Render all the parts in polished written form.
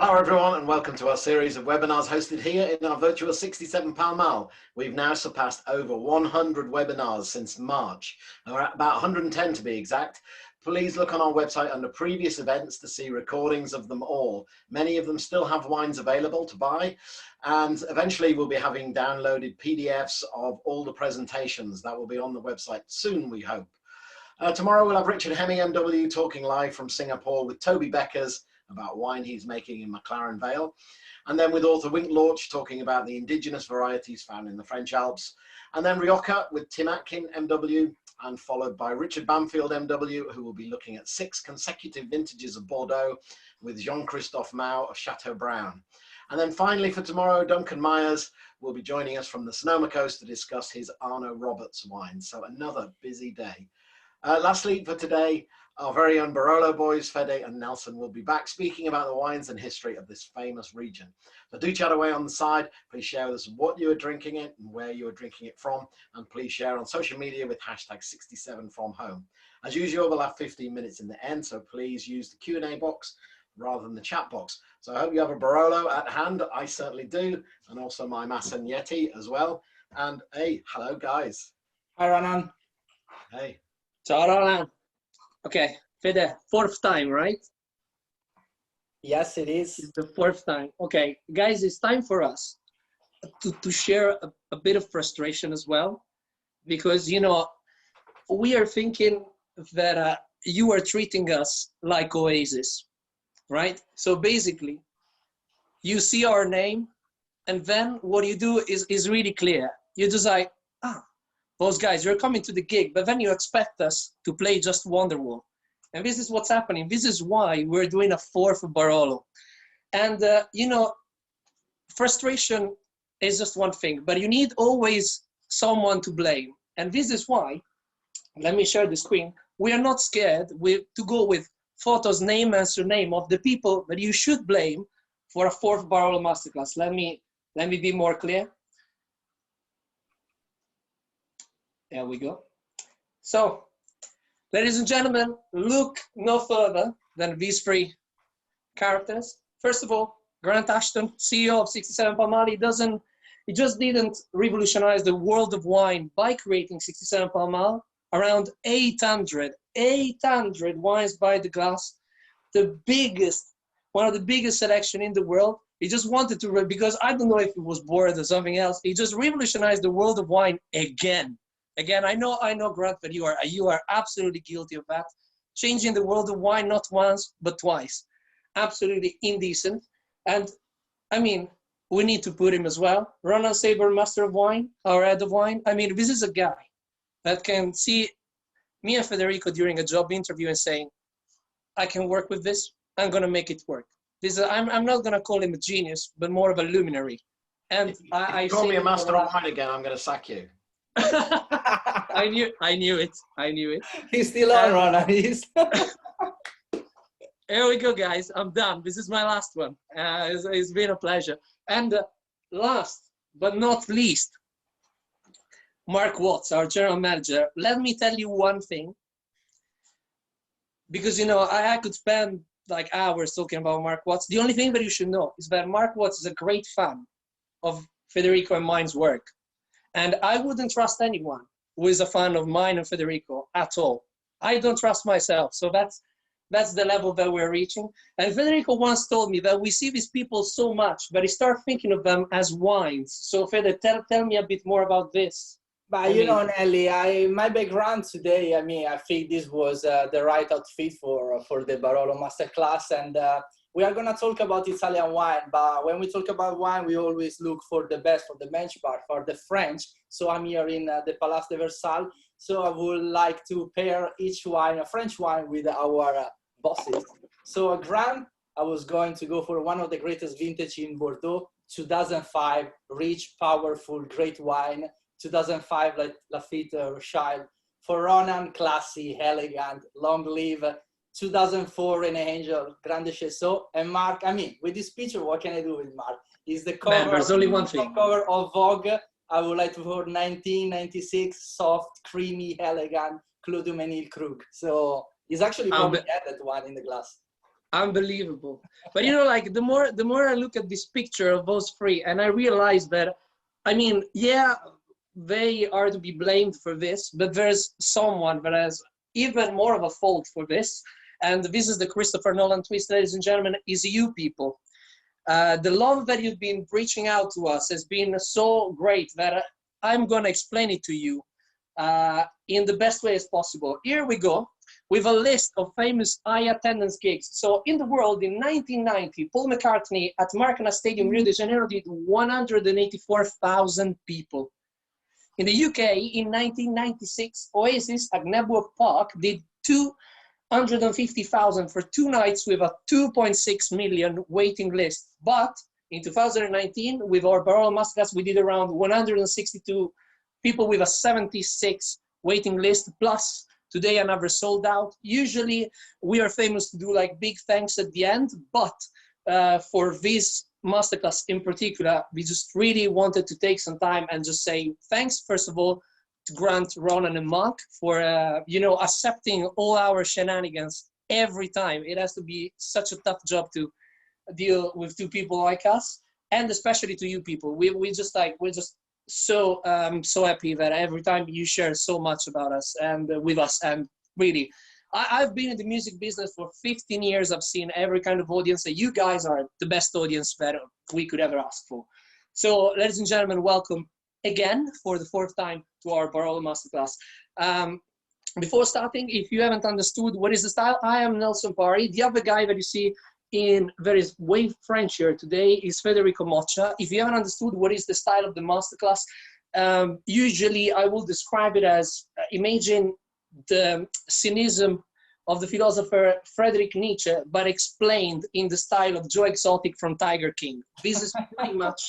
Hello everyone and welcome to our series of webinars hosted here in our virtual 67 Pall Mall. We've now surpassed over 100 webinars since March, and we're at about 110 to be exact. Please look on our website under previous events to see recordings of them all. Many of them still have wines available to buy, and eventually we'll be having downloaded PDFs of all the presentations that will be on the website soon, we hope. Tomorrow we'll have Richard Hemming MW talking live from Singapore with Toby Beckers about wine he's making in McLaren Vale. And then with author Wink Lorch talking about the indigenous varieties found in the French Alps. And then Rioja with Tim Atkin MW, and followed by Richard Bamfield MW, who will be looking at 6 consecutive vintages of Bordeaux with Jean-Christophe Mao of Chateau Brown. And then finally for tomorrow, Duncan Myers will be joining us from the Sonoma Coast to discuss his Arno Roberts wine. So another busy day. Lastly for today, our very own Barolo boys, Fede and Nelson, will be back speaking about the wines and history of this famous region. So do chat away on the side. Please share with us what you are drinking it and where you are drinking it from. And please share on social media with hashtag 67FromHome. As usual, we'll have 15 minutes in the end, so please use the Q&A box rather than the chat box. So I hope you have a Barolo at hand. I certainly do. And also my Massagneti as well. And hey, hello guys. Hi, Ronan. Hey. Ciao, Roland. Okay, Fede, 4th time, right? Yes, it is. It's the 4th time. Okay, guys, it's time for us to share a bit of frustration as well, because, you know, we are thinking that you are treating us like Oasis, right? So basically, you see our name, and then what you do is really clear. You just like, those guys, you're coming to the gig, but then you expect us to play just Wonderwall. And this is what's happening. This is why we're doing a 4th Barolo. And, you know, frustration is just one thing, but you need always someone to blame. And this is why, let me share the screen, we are not scared to go with photos, name and surname of the people that you should blame for a 4th Barolo Masterclass. Let me be more clear. There we go. So, ladies and gentlemen, look no further than these 3 characters. First of all, Grant Ashton, CEO of 67 Pall Mall. He just didn't revolutionize the world of wine by creating 67 Pall Mall. Around 800 wines by the glass, one of the biggest selection in the world. He just wanted to, because I don't know if he was bored or something else. He just revolutionized the world of wine again. Again, I know, Grant, that you are absolutely guilty of that. Changing the world of wine not once, but twice. Absolutely indecent. And, I mean, we need to put him as well. Ronan Saber, Master of Wine, our head of wine. I mean, this is a guy that can see me and Federico during a job interview and saying, I can work with this. I'm going to make it work. I'm not going to call him a genius, but more of a luminary. And if you call me a Master of Wine again, I'm going to sack you. I knew it. He's still on, Ronan. Here we go, guys. I'm done. This is my last one. It's been a pleasure. And last but not least, Mark Watts, our general manager. Let me tell you one thing, because, you know, I could spend like hours talking about Mark Watts. The only thing that you should know is that Mark Watts is a great fan of Federico and mine's work. And I wouldn't trust anyone who is a fan of mine and Federico at all. I don't trust myself. So that's the level that we're reaching. And Federico once told me that we see these people so much, but we start thinking of them as wines. So Fede, tell me a bit more about this. But you know, Nelly, my background today, I mean, I think this was the right outfit for the Barolo Masterclass. And we are going to talk about Italian wine, but when we talk about wine, we always look for the best, for the benchmark, for the French. So I'm here in the Palace de Versailles. So I would like to pair each wine, a French wine, with our bosses. So Grant, I was going to go for one of the greatest vintage in Bordeaux, 2005, rich, powerful, great wine. 2005, like Lafite Rothschild. For Ronan, classy, elegant, long live. 2004 in Angel, Grande Chesseau, and Mark. I mean, with this picture, what can I do with Mark? Is the cover, man, there's only one thing. Cover of Vogue. I would like to for 1996, soft, creamy, elegant, Claude Menil Krug. So it's actually probably that one in the glass. Unbelievable. But you know, like the more I look at this picture of those three, and I realize that, I mean, yeah, they are to be blamed for this, but there's someone that has even more of a fault for this. And this is the Christopher Nolan twist, ladies and gentlemen, is you people. The love that you've been reaching out to us has been so great that I'm going to explain it to you in the best way as possible. Here we go with a list of famous high attendance gigs. So in the world, in 1990, Paul McCartney at Maracanã Stadium, Rio de Janeiro, did 184,000 people. In the UK, in 1996, Oasis at Nebworth Park did 250,000 for 2 nights with a 2.6 million waiting list. But in 2019, with our Barolo Masterclass, we did around 162 people with a 76 waiting list, plus today another sold out. Usually we are famous to do like big thanks at the end, but for this masterclass in particular, we just really wanted to take some time and just say thanks, first of all, to Grant, Ronan, and Mark for you know, accepting all our shenanigans every time. It has to be such a tough job to deal with 2 people like us, and especially to you people. We're just so so happy that every time you share so much about us and with us. And really, I've been in the music business for 15 years. I've seen every kind of audience, and you guys are the best audience that we could ever ask for. So, ladies and gentlemen, welcome again for the 4th time to our Barolo Masterclass. Before starting, if you haven't understood what is the style, I am Nelson Pari. The other guy that you see in that is way Frenchier today is Federico Moccia. If you haven't understood what is the style of the masterclass, usually I will describe it as imagine the cynicism of the philosopher Friedrich Nietzsche, but explained in the style of Joe Exotic from Tiger King. This is pretty much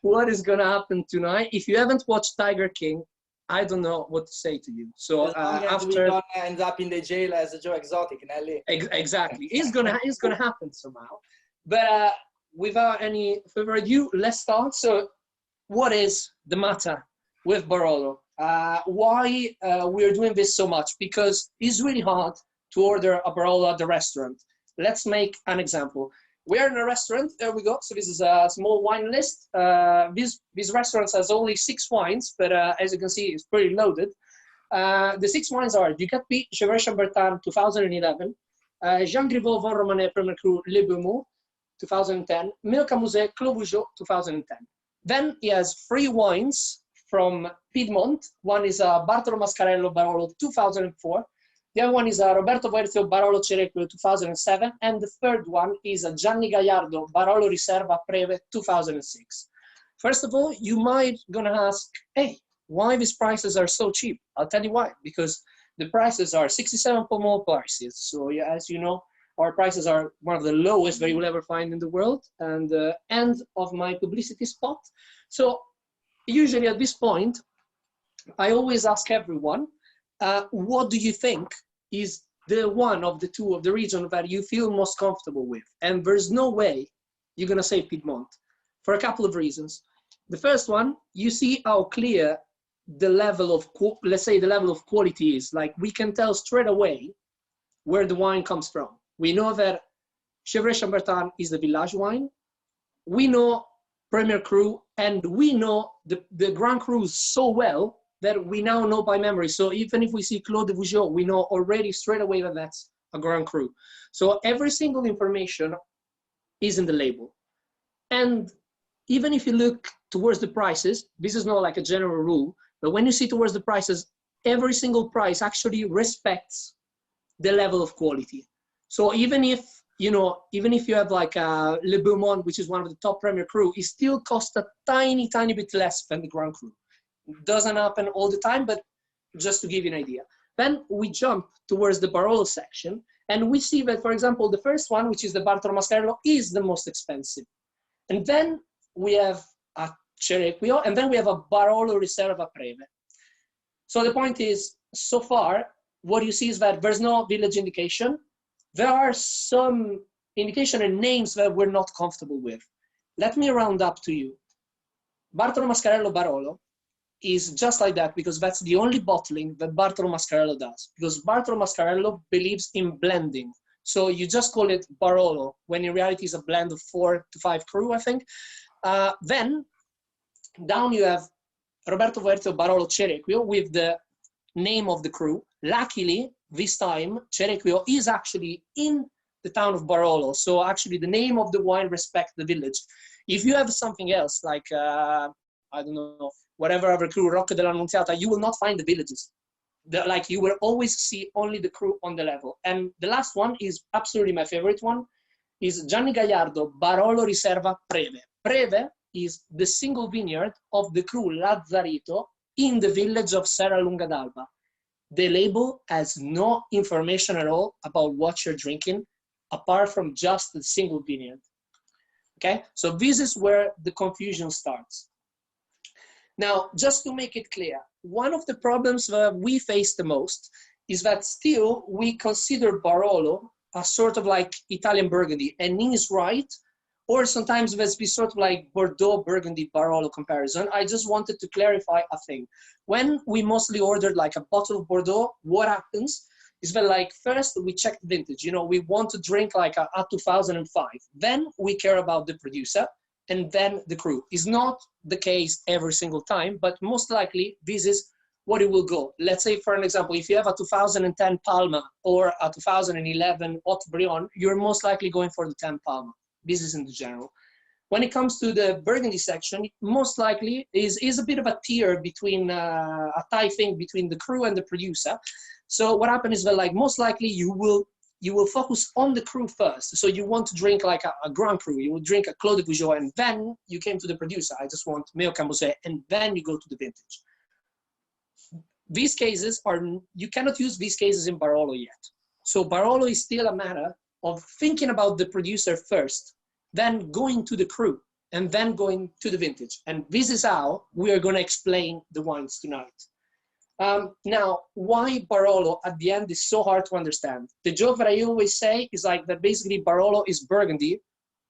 what is going to happen tonight. If you haven't watched Tiger King, I don't know what to say to you. So after we don't end up in the jail as a Joe Exotic, Nelly. Exactly, it's gonna happen somehow. But without any further ado, let's start. So, what is the matter with Barolo? Why we're doing this so much? Because it's really hard to order a Barolo at the restaurant. Let's make an example. We're in a restaurant, there we go. So this is a small wine list. This restaurant has only 6 wines, but as you can see, it's pretty loaded. The 6 wines are Ducat-P, Chevrolet Chambertin 2011, Jean Griveaux Vin Romanée Premier Cru Le Beaumont 2010, Milka Musée Clos Vougeot 2010. Then he has 3 wines from Piedmont. One is Bartolo Mascarello Barolo 2004. The other one is Roberto Verzio Barolo Cerecchio 2007, and the third one is Gianni Gallardo Barolo Riserva Preve 2006. First of all, you might gonna ask, hey, why these prices are so cheap? I'll tell you why. Because the prices are 67 Pomol prices. So yeah, as you know, our prices are one of the lowest that you will ever find in the world, and end of my publicity spot. So usually at this point, I always ask everyone, what do you think is the one of the 2 of the region that you feel most comfortable with? And there's no way you're gonna say Piedmont for a couple of reasons. The first one, you see how clear the level of, let's say the level of quality is. Like we can tell straight away where the wine comes from. We know that Chevrolet Chambertin is the village wine. We know Premier Cru, and we know the Grand Crus so well that we now know by memory. So even if we see Clos de Vougeot, we know already straight away that that's a Grand Cru. So every single information is in the label. And even if you look towards the prices, this is not like a general rule, but when you see towards the prices, every single price actually respects the level of quality. So even if, you know, even if you have like a Le Beaumont, which is one of the top Premier Cru, it still costs a tiny bit less than the Grand Cru. It doesn't happen all the time, but just to give you an idea. Then we jump towards the Barolo section, and we see that, for example, the first one, which is the Bartolo Mascarello, is the most expensive. And then we have a Cerecchio, and then we have a Barolo Riserva Preve. So the point is, so far, what you see is that there's no village indication. There are some indication and names that we're not comfortable with. Let me round up to you. Bartolo Mascarello Barolo is just like that, because that's the only bottling that Bartolo Mascarello does. Because Bartolo Mascarello believes in blending. So you just call it Barolo, when in reality it's a blend of 4 to 5 cru, I think. Then down you have Roberto Verto Barolo Cerequio with the name of the cru. Luckily, this time, Cerequio is actually in the town of Barolo. So actually the name of the wine respects the village. If you have something else, like, I don't know, whatever other cru, Rocca dell'Annunziata, you will not find the villages. Like you will always see only the cru on the level. And the last one is absolutely my favorite one, is Gianni Gallardo Barolo Riserva Preve. Preve is the single vineyard of the cru Lazzarito in the village of Serralunga d'Alba. The label has no information at all about what you're drinking, apart from just the single vineyard. Okay, so this is where the confusion starts. Now, just to make it clear, one of the problems that we face the most is that still we consider Barolo a sort of like Italian Burgundy, and he's right, or sometimes there's this sort of like Bordeaux Burgundy Barolo comparison. I just wanted to clarify a thing. When we mostly ordered like a bottle of Bordeaux, what happens is that like first we check the vintage, you know, we want to drink like a 2005, then we care about the producer, and then the cru. Is not the case every single time, but most likely this is what it will go. Let's say, for an example, if you have a 2010 Palma or a 2011 Haute Brion, you're most likely going for the 10 Palma. This is in the general. When it comes to the Burgundy section, most likely is a bit of a tier between, a tie thing between the cru and the producer. So what happens is that like most likely you will focus on the cru first. So you want to drink like a Grand Cru, you will drink a Clos de Vougeot, and then you came to the producer. I just want Meo Camosè, and then you go to the vintage. These cases are, you cannot use these cases in Barolo yet. So Barolo is still a matter of thinking about the producer first, then going to the cru, and then going to the vintage. And this is how we are going to explain the wines tonight. Now, why Barolo at the end is so hard to understand? The joke that I always say is like that basically Barolo is Burgundy,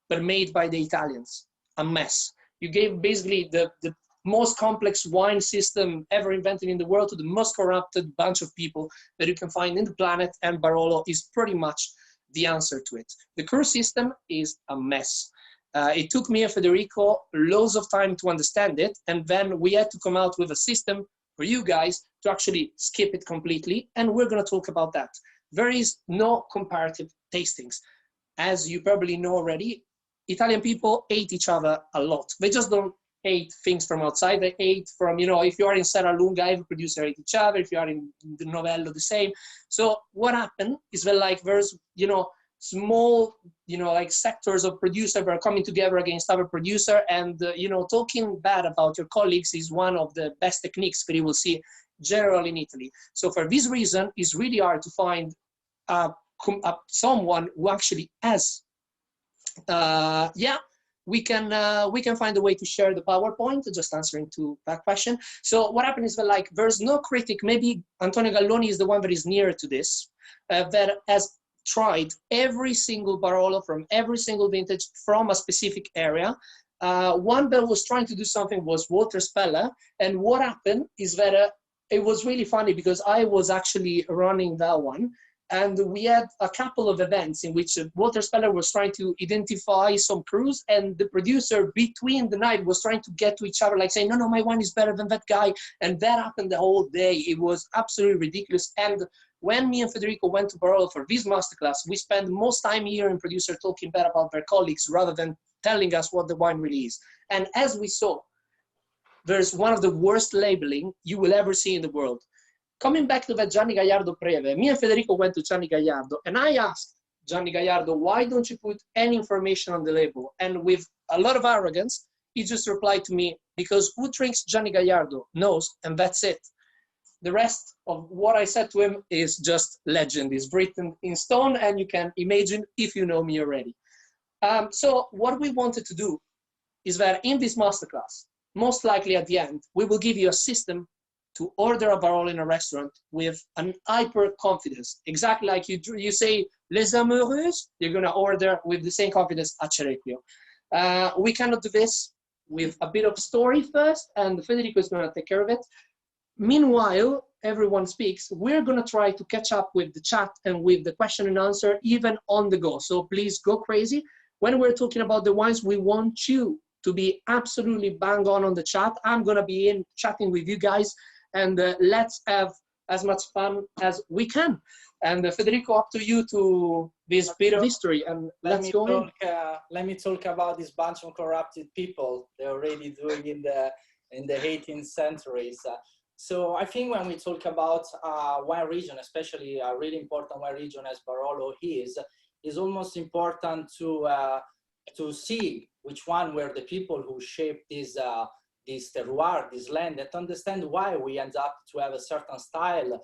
but made by the Italians. A mess. You gave basically the most complex wine system ever invented in the world to the most corrupted bunch of people that you can find in the planet, and Barolo is pretty much the answer to it. The cru system is a mess. It took me and Federico loads of time to understand it, and then we had to come out with a system for you guys to actually skip it completely, and we're going to talk about that. There is no comparative tastings. As you probably know already, Italian people hate each other a lot. They just don't hate things from outside. They hate from, you know, if you are in Serralunga, every producer hate each other. If you are in the Novello, the same. So what happened is that like there's, you know, small, you know, like sectors of producer that are coming together against other producer, and you know, talking bad about your colleagues is one of the best techniques that you will see generally in Italy. So for this reason, it's really hard to find someone who actually has we can find a way to share the PowerPoint, just answering to that question. So what happened is that like there's no critic, maybe Antonio Galloni is the one that is nearer to this, that has tried every single Barolo from every single vintage from a specific area. One that was trying to do something was Walter Speller, and what happened is that it was really funny because I was actually running that one. And we had a couple of events in which Walter Speller was trying to identify some crus, and the producer between the night was trying to get to each other, like saying, no, my wine is better than that guy. And that happened the whole day. It was absolutely ridiculous. And when me and Federico went to Barolo for this masterclass, we spent most time hearing producer talking bad about their colleagues rather than telling us what the wine really is. And as we saw, there's one of the worst labeling you will ever see in the world. Coming back to that Gianni Gallardo Preve, me and Federico went to Gianni Gallardo, and I asked Gianni Gallardo, why don't you put any information on the label? And with a lot of arrogance, he just replied to me, because who drinks Gianni Gallardo knows, and that's it. The rest of what I said to him is just legend. It's written in stone, and you can imagine if you know me already. So what we wanted to do is that in this masterclass, most likely at the end, we will give you a system to order a Barolo in a restaurant with an hyper confidence. Exactly like you say, Les Amoureux, you're gonna order with the same confidence at Cerequio. We cannot do this with a bit of story first, and Federico is gonna take care of it. Meanwhile, everyone speaks, we're going to try to catch up with the chat and with the question and answer even on the go. So please go crazy. When we're talking about the wines, we want you to be absolutely bang on the chat. I'm going to be in chatting with you guys, and let's have as much fun as we can. And Federico, up to you to this bit of history, and let's go in. Let me talk about this bunch of corrupted people they're already doing in the 18th centuries. So I think when we talk about wine region, especially a really important wine region as Barolo is almost important to see which one were the people who shaped this terroir, this land, and to understand why we end up to have a certain style,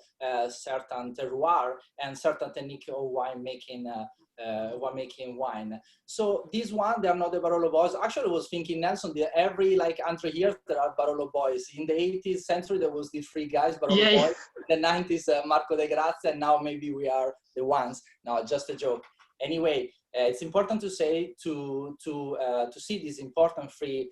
certain terroir, and certain technique of making wine. So this one, they are not the Barolo boys. Actually, I was thinking, Nelson, every entry here, there are Barolo boys. In the 18th century, there was these three guys, Barolo boys. In the 90s, Marco de Grazia, and now maybe we are the ones. No, just a joke. Anyway, it's important to say to see these important three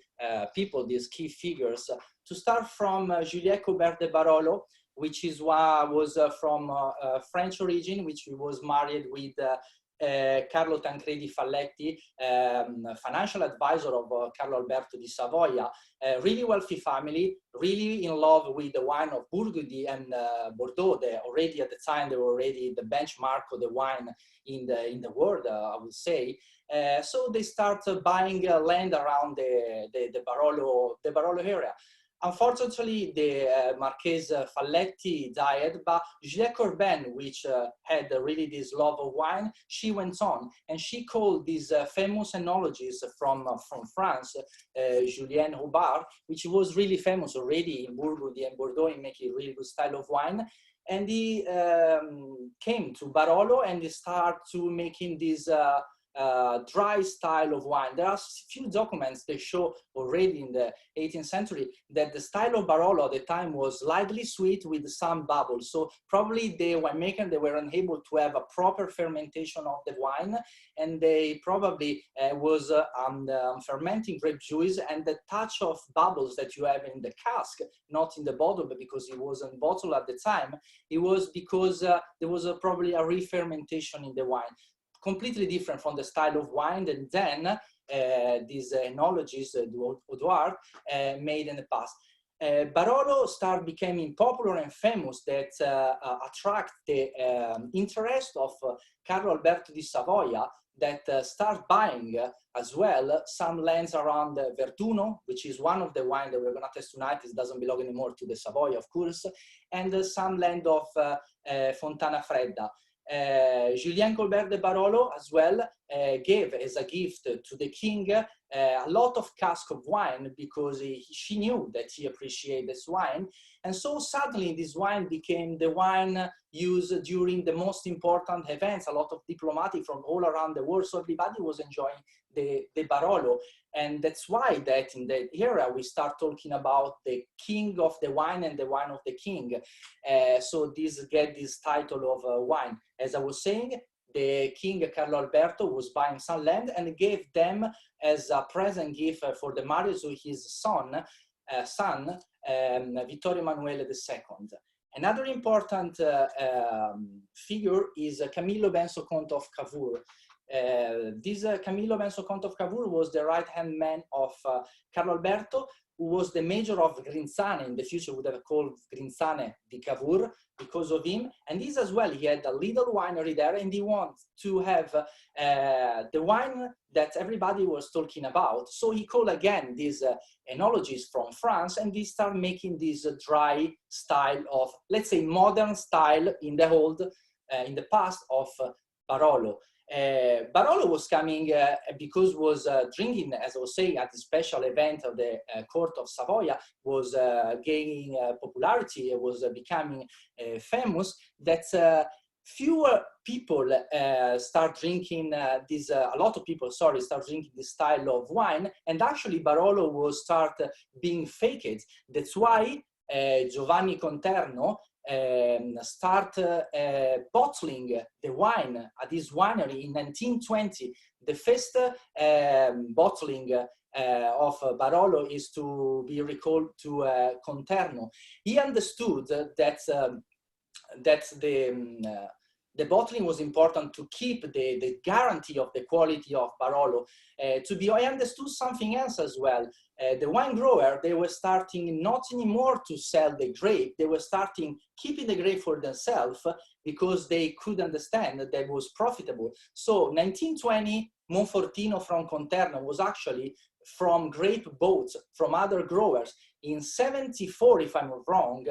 people, these key figures. To start from Julien Colbert de Barolo, which was from French origin, which was married with Carlo Tancredi Falletti, financial advisor of Carlo Alberto di Savoia, really wealthy family, really in love with the wine of Burgundy and Bordeaux. Already at the time, they were already the benchmark of the wine in the world, I would say. So they start buying land around the Barolo area. Unfortunately, the Marquise Falletti died, but Juliette Corbin, which had really this love of wine, she went on and she called these famous enologists from France, Julien Hobart, which was really famous already in Burgundy and Bordeaux in making really good style of wine. And he came to Barolo and he started to making this dry style of wine. There are few documents that show already in the 18th century that the style of Barolo at the time was lightly sweet with some bubbles. So probably the winemaker, they were unable to have a proper fermentation of the wine, and they probably was fermenting grape juice, and the touch of bubbles that you have in the cask, not in the bottle, but because it wasn't bottled at the time, it was because there was probably a re-fermentation in the wine. Completely different from the style of wine that then these enologists, Audouard, made in the past. Barolo started becoming popular and famous that attract the interest of Carlo Alberto di Savoia, that start buying as well some lands around Verduno, which is one of the wines that we're going to test tonight. It doesn't belong anymore to the Savoia, of course, and some land of Fontana Fredda. Julien Colbert de Barolo as well gave as a gift to the king a lot of cask of wine because she knew that he appreciated this wine. And so suddenly this wine became the wine used during the most important events, a lot of diplomatic from all around the world. So everybody was enjoying the Barolo. And that's why that in that era we start talking about the king of the wine and the wine of the king. So this get this title of wine. As I was saying, the king Carlo Alberto was buying some land and gave them as a present gift for the marriage of his son Vittorio Emanuele II. Another important figure is Camillo Benso Count of Cavour. This Camillo Benso Count of Cavour was the right-hand man of Carlo Alberto, who was the major of Grinzane. In the future would have called Grinzane di Cavour because of him. And this as well, he had a little winery there, and he wanted to have the wine that everybody was talking about. So he called again these enologists from France, and they start making this dry style of, let's say, modern style in the old, in the past of Barolo. Barolo was coming because was drinking, as I was saying, at the special event of the court of Savoia, was gaining popularity, was becoming famous, that fewer people start drinking a lot of people, sorry, start drinking this style of wine, and actually Barolo was start being faked. That's why Giovanni Conterno start bottling the wine at this winery in 1920. The first bottling Barolo is to be recalled to Conterno. He understood that the bottling was important to keep the guarantee of the quality of Barolo. I understood something else as well. The wine grower, they were starting not anymore to sell the grape, they were starting keeping the grape for themselves because they could understand that that was profitable. So 1920, Monfortino from Conterno was actually from grape boats from other growers. In 74, if I'm not wrong,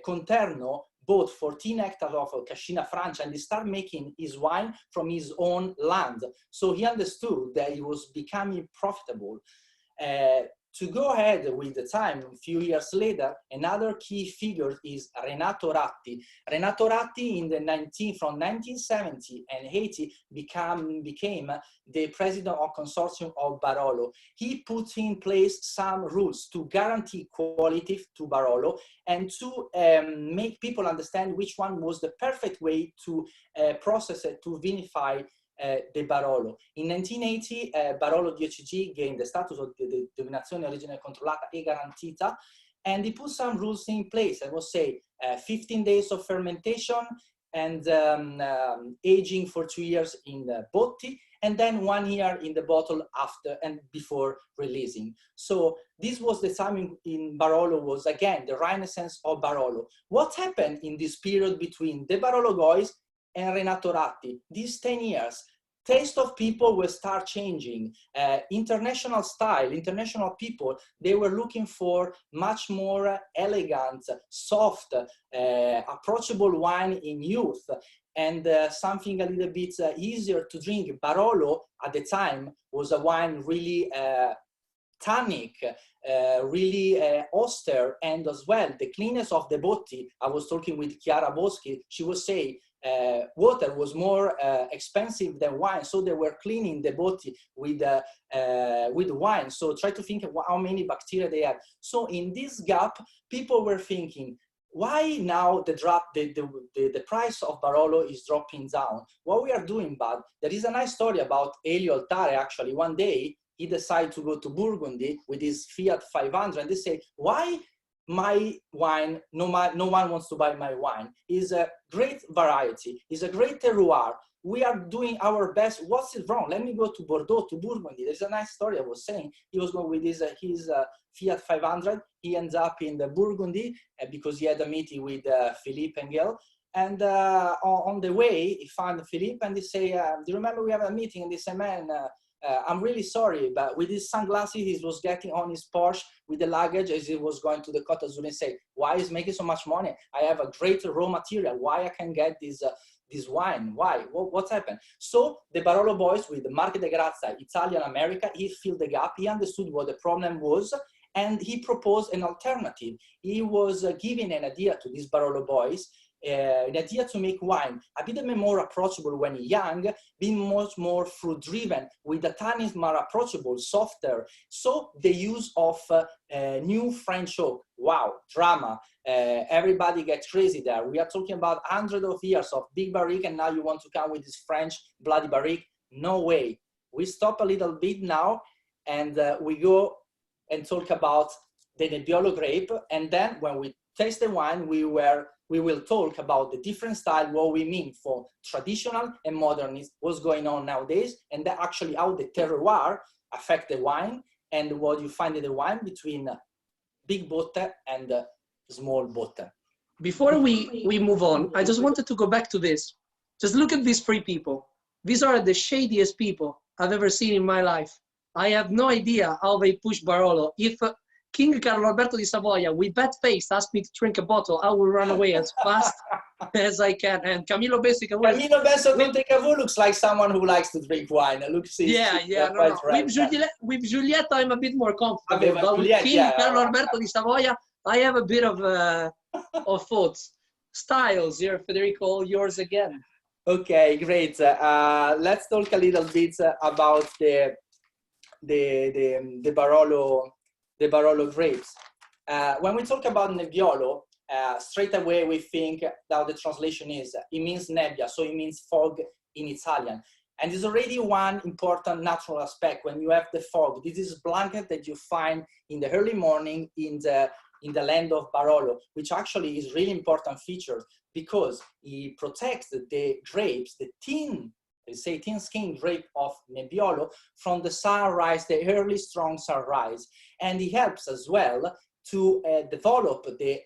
Conterno bought 14 hectares of Cascina Francia and he started making his wine from his own land. So he understood that it was becoming profitable. To go ahead with the time, a few years later, another key figure is Renato Ratti. Renato Ratti from 1970 and 80 became the president of consortium of Barolo. He put in place some rules to guarantee quality to Barolo and to make people understand which one was the perfect way to process it, to vinify the Barolo. In 1980, Barolo DOCG gained the status of the denominazione originale controllata e garantita, and he put some rules in place. I will say 15 days of fermentation and aging for 2 years in the botti, and then 1 year in the bottle after and before releasing. So this was the time in Barolo was again the renaissance of Barolo. What happened in this period between the Barolo guys and Renato Ratti? These 10 years, taste of people will start changing. International style, international people, they were looking for much more elegant, soft, approachable wine in youth, and something a little bit easier to drink. Barolo at the time was a wine really tannic, really austere, and as well the cleanness of the botti. I was talking with Chiara Boschi, she was saying water was more expensive than wine, so they were cleaning the botti with wine. So try to think of how many bacteria they have. So in this gap, people were thinking, why now the price of Barolo is dropping down? What we are doing bad? There is a nice story about Elio Altare. Actually, one day he decided to go to Burgundy with his Fiat 500, and they say, why my wine, no one wants to buy my wine. It's a great variety, it's a great terroir. We are doing our best. What's it wrong? Let me go to Bordeaux, to Burgundy. There's a nice story I was saying. He was going with his Fiat 500. He ends up in the Burgundy because he had a meeting with Philippe Engel. And on the way, he found Philippe and they say, do you remember we have a meeting? And they say, man, I'm really sorry, but with his sunglasses, he was getting on his Porsche with the luggage as he was going to the Côte d'Azur and say, why is making so much money? I have a great raw material. Why I can get this wine? Why? What's happened? So the Barolo boys with Marche de Grazia, Italian America, he filled the gap. He understood what the problem was, and he proposed an alternative. He was giving an idea to these Barolo boys, an idea to make wine a bit more approachable when young, being much more fruit driven, with the tannins more approachable, softer. So the use of new French oak. Wow, drama. Everybody gets crazy there. We are talking about hundreds of years of big barrique, and now you want to come with this French bloody barrique? No way. We stop a little bit now, and we go and talk about the Nebbiolo grape, and then when we taste the wine, we will talk about the different style, what we mean for traditional and modernist, what's going on nowadays, and that actually how the terroir affect the wine, and what you find in the wine between big botte and small botte. Before we move on, I just wanted to go back to this. Just look at these three people. These are the shadiest people I've ever seen in my life. I have no idea how they push Barolo. If King Carlo Alberto di Savoia, with that face, asked me to drink a bottle, I will run away as fast as I can. And Camillo Bessica, Camillo Benso Contecavu looks like someone who likes to drink wine. With Giulietta, I'm a bit more comfortable. But with King Carlo Alberto di Savoia, I have a bit of thoughts. Styles here, Federico, yours again. Okay, great. Let's talk a little bit about the Barolo grapes. When we talk about Nebbiolo, straight away we think that the translation is, it means nebbia, so it means fog in Italian. And there's already one important natural aspect when you have the fog. This is blanket that you find in the early morning in the land of Barolo, which actually is really important feature because it protects the grapes, the thin skin grape of Nebbiolo from the sunrise, the early strong sunrise. And it helps as well to develop the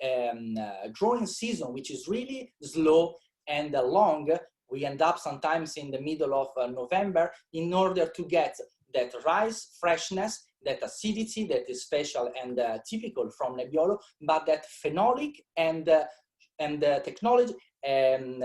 growing season, which is really slow and long. We end up sometimes in the middle of November in order to get that rice freshness, that acidity that is special and typical from Nebbiolo, but that phenolic and technology and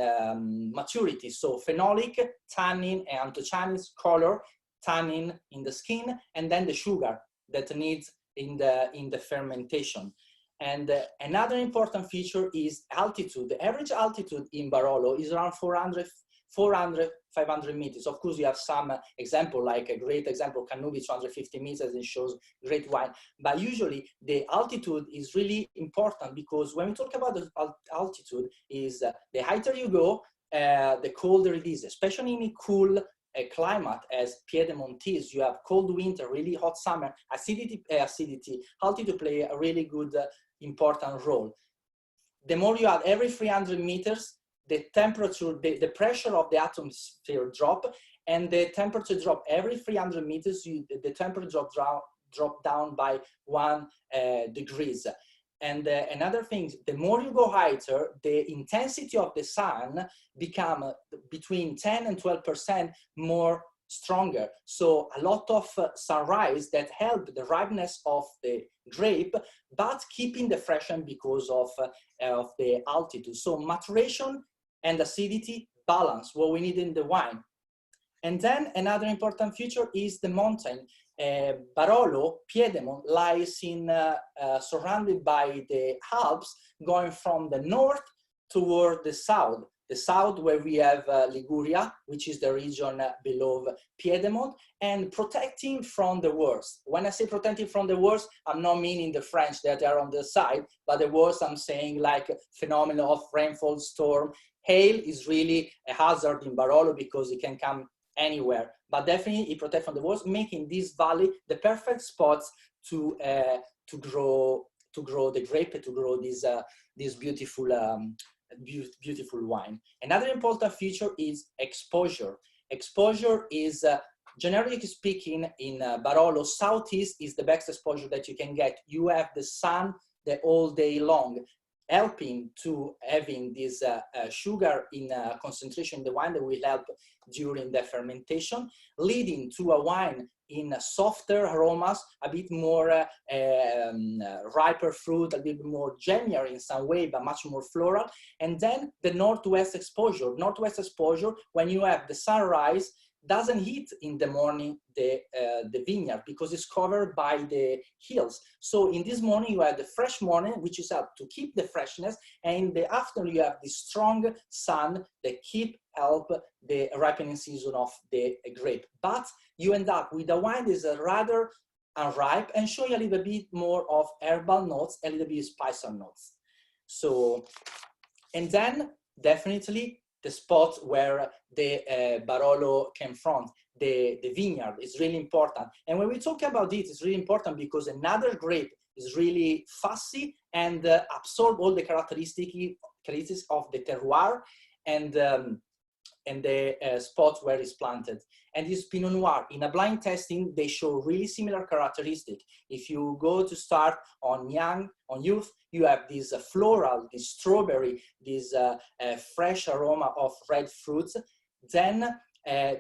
maturity. So phenolic, tannin and anthocyanins, color, tannin in the skin, and then the sugar that needs in the fermentation. And another important feature is altitude. The average altitude in Barolo is around 400, 500 meters. Of course, you have some example, like a great example, Canubi, 250 meters, and shows great wine. But usually the altitude is really important because when we talk about the altitude is the higher you go, the colder it is, especially in a cool climate as Piedemontese. You have cold winter, really hot summer, acidity, altitude play a really good, important role. The more you add every 300 meters, the temperature, the pressure of the atmosphere drop, and the temperature drop every 300 meters, the temperature drop down by 1 degrees. And another thing, the more you go higher, the intensity of the sun become between 10 and 12% more stronger. So a lot of sunrise that help the ripeness of the grape, but keeping the freshness because of the altitude. So maturation and acidity balance what we need in the wine. And then another important feature is the mountain. Barolo, Piedmont, lies in surrounded by the Alps, going from the north toward the south. The south, where we have Liguria, which is the region below Piedmont, and protecting from the worst. When I say protecting from the worst, I'm not meaning the French that are on the side, but the worst I'm saying like phenomena of rainfall, storm. Hail is really a hazard in Barolo because it can come anywhere, but definitely it protects from the worst, making this valley the perfect spots to grow the grape, to grow this beautiful beautiful wine. Another important feature is exposure. Exposure is generally speaking in Barolo, southeast is the best exposure that you can get. You have the sun the all day long, helping to having this sugar in concentration in the wine that will help during the fermentation, leading to a wine in softer aromas, a bit more riper fruit, a bit more gemmier in some way, but much more floral. And then the northwest exposure. Northwest exposure, when you have the sunrise, doesn't hit in the morning the vineyard because it's covered by the hills. So in this morning you have the fresh morning, which is help to keep the freshness, and in the afternoon you have the strong sun that help the ripening season of the grape. But you end up with a wine that is rather unripe and showing a little bit more of herbal notes, a little bit spicy notes. So, and then definitely the spot where the Barolo came from, the vineyard, is really important. And when we talk about it, it's really important because another grape is really fussy and absorb all the characteristics of the terroir and the spot where it's planted. And this Pinot Noir, in a blind testing, they show really similar characteristics. If you go to start on youth, you have this floral, this strawberry, this fresh aroma of red fruits. Then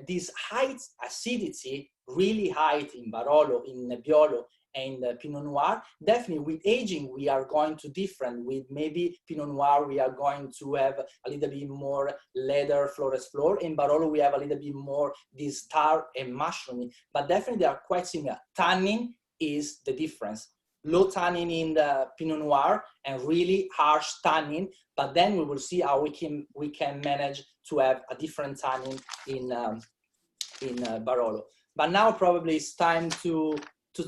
this high acidity, really high in Barolo, in Nebbiolo, and Pinot Noir. Definitely with aging, we are going to different. With maybe Pinot Noir, we are going to have a little bit more leather, florist floor. In Barolo, we have a little bit more this tar and mushroomy, but definitely they are quite similar. Tannin is the difference. Low tannin in the Pinot Noir and really harsh tannin, but then we will see how we can manage to have a different tannin in Barolo. But now probably it's time to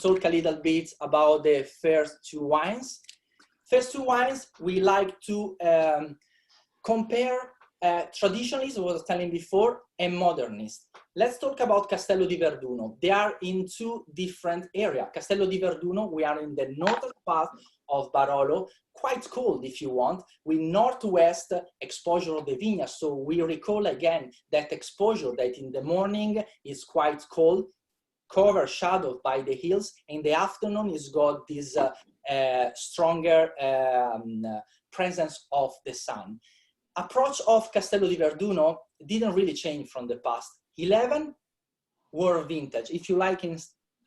talk a little bit about the first two wines. First two wines, we like to compare traditionalist, I was telling before, and modernist. Let's talk about Castello di Verduno. They are in two different areas. Castello di Verduno, we are in the northern part of Barolo, quite cold if you want, with northwest exposure of the vineyard. So we recall again that exposure that in the morning is quite cold, covered, shadowed by the hills. In the afternoon, it's got this stronger presence of the sun. Approach of Castello di Verduno didn't really change from the past. 11 were vintage. If you like, in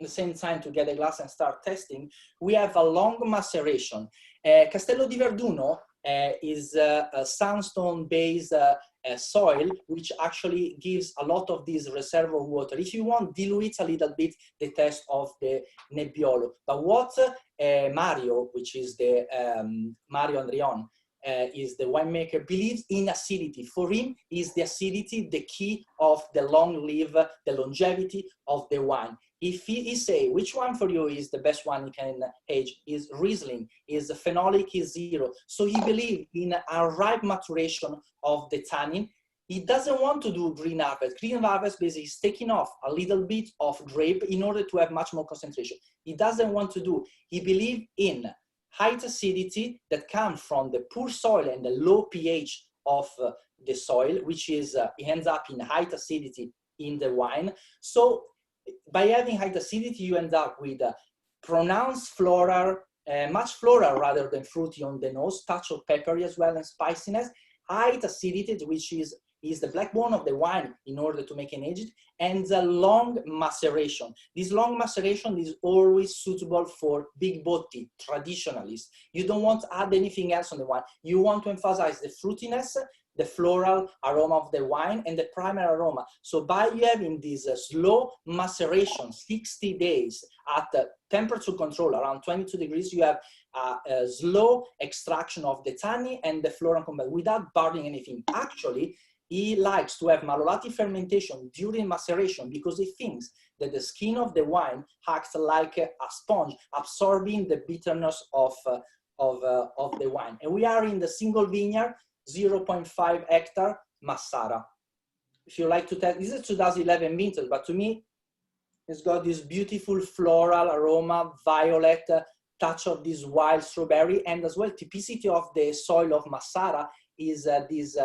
the same time to get a glass and start testing, we have a long maceration. Castello di Verduno is a sandstone-based soil, which actually gives a lot of this reservoir water. If you want, dilute a little bit the taste of the Nebbiolo. But what Mario, which is the Mario Andrion, is the winemaker, believes in acidity. For him, is the acidity the key of the long live, the longevity of the wine. If he say, which one for you is the best one you can age, is Riesling, is the phenolic is 0. So he believes in a ripe maturation of the tannin. He doesn't want to do green harvest. Green harvest basically is taking off a little bit of grape in order to have much more concentration. He doesn't want to do, he believes in high acidity that comes from the poor soil and the low pH of the soil, which is, ends up in high acidity in the wine. So by having high acidity, you end up with a pronounced floral, much floral rather than fruity on the nose, touch of peppery as well and spiciness, high acidity, which is the backbone of the wine in order to make an aged, and the long maceration. This long maceration is always suitable for big botti, traditionalists. You don't want to add anything else on the wine. You want to emphasize the fruitiness, the floral aroma of the wine, and the primary aroma. So by having this slow maceration, 60 days at temperature control around 22 degrees, you have a slow extraction of the tannin and the floral compound without burning anything. Actually, he likes to have malolati fermentation during maceration because he thinks that the skin of the wine acts like a sponge, absorbing the bitterness of the wine. And we are in the single vineyard, 0.5 hectare Massara. If you like to tell, this is 2011 vintage, but to me, it's got this beautiful floral aroma, violet, touch of this wild strawberry, and as well typicity of the soil of Massara is this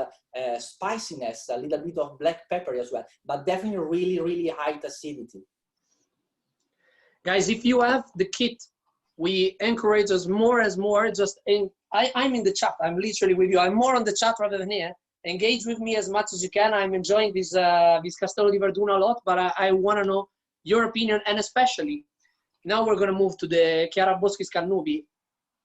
spiciness, a little bit of black pepper as well, but definitely really, really high acidity. Guys, if you have the kit, we encourage us more and more. Just I'm in the chat. I'm literally with you. I'm more on the chat rather than here. Engage with me as much as you can. I'm enjoying this Castello di Verduno a lot, but I want to know your opinion, and especially now we're going to move to the Chiara Boschi's Cannubi.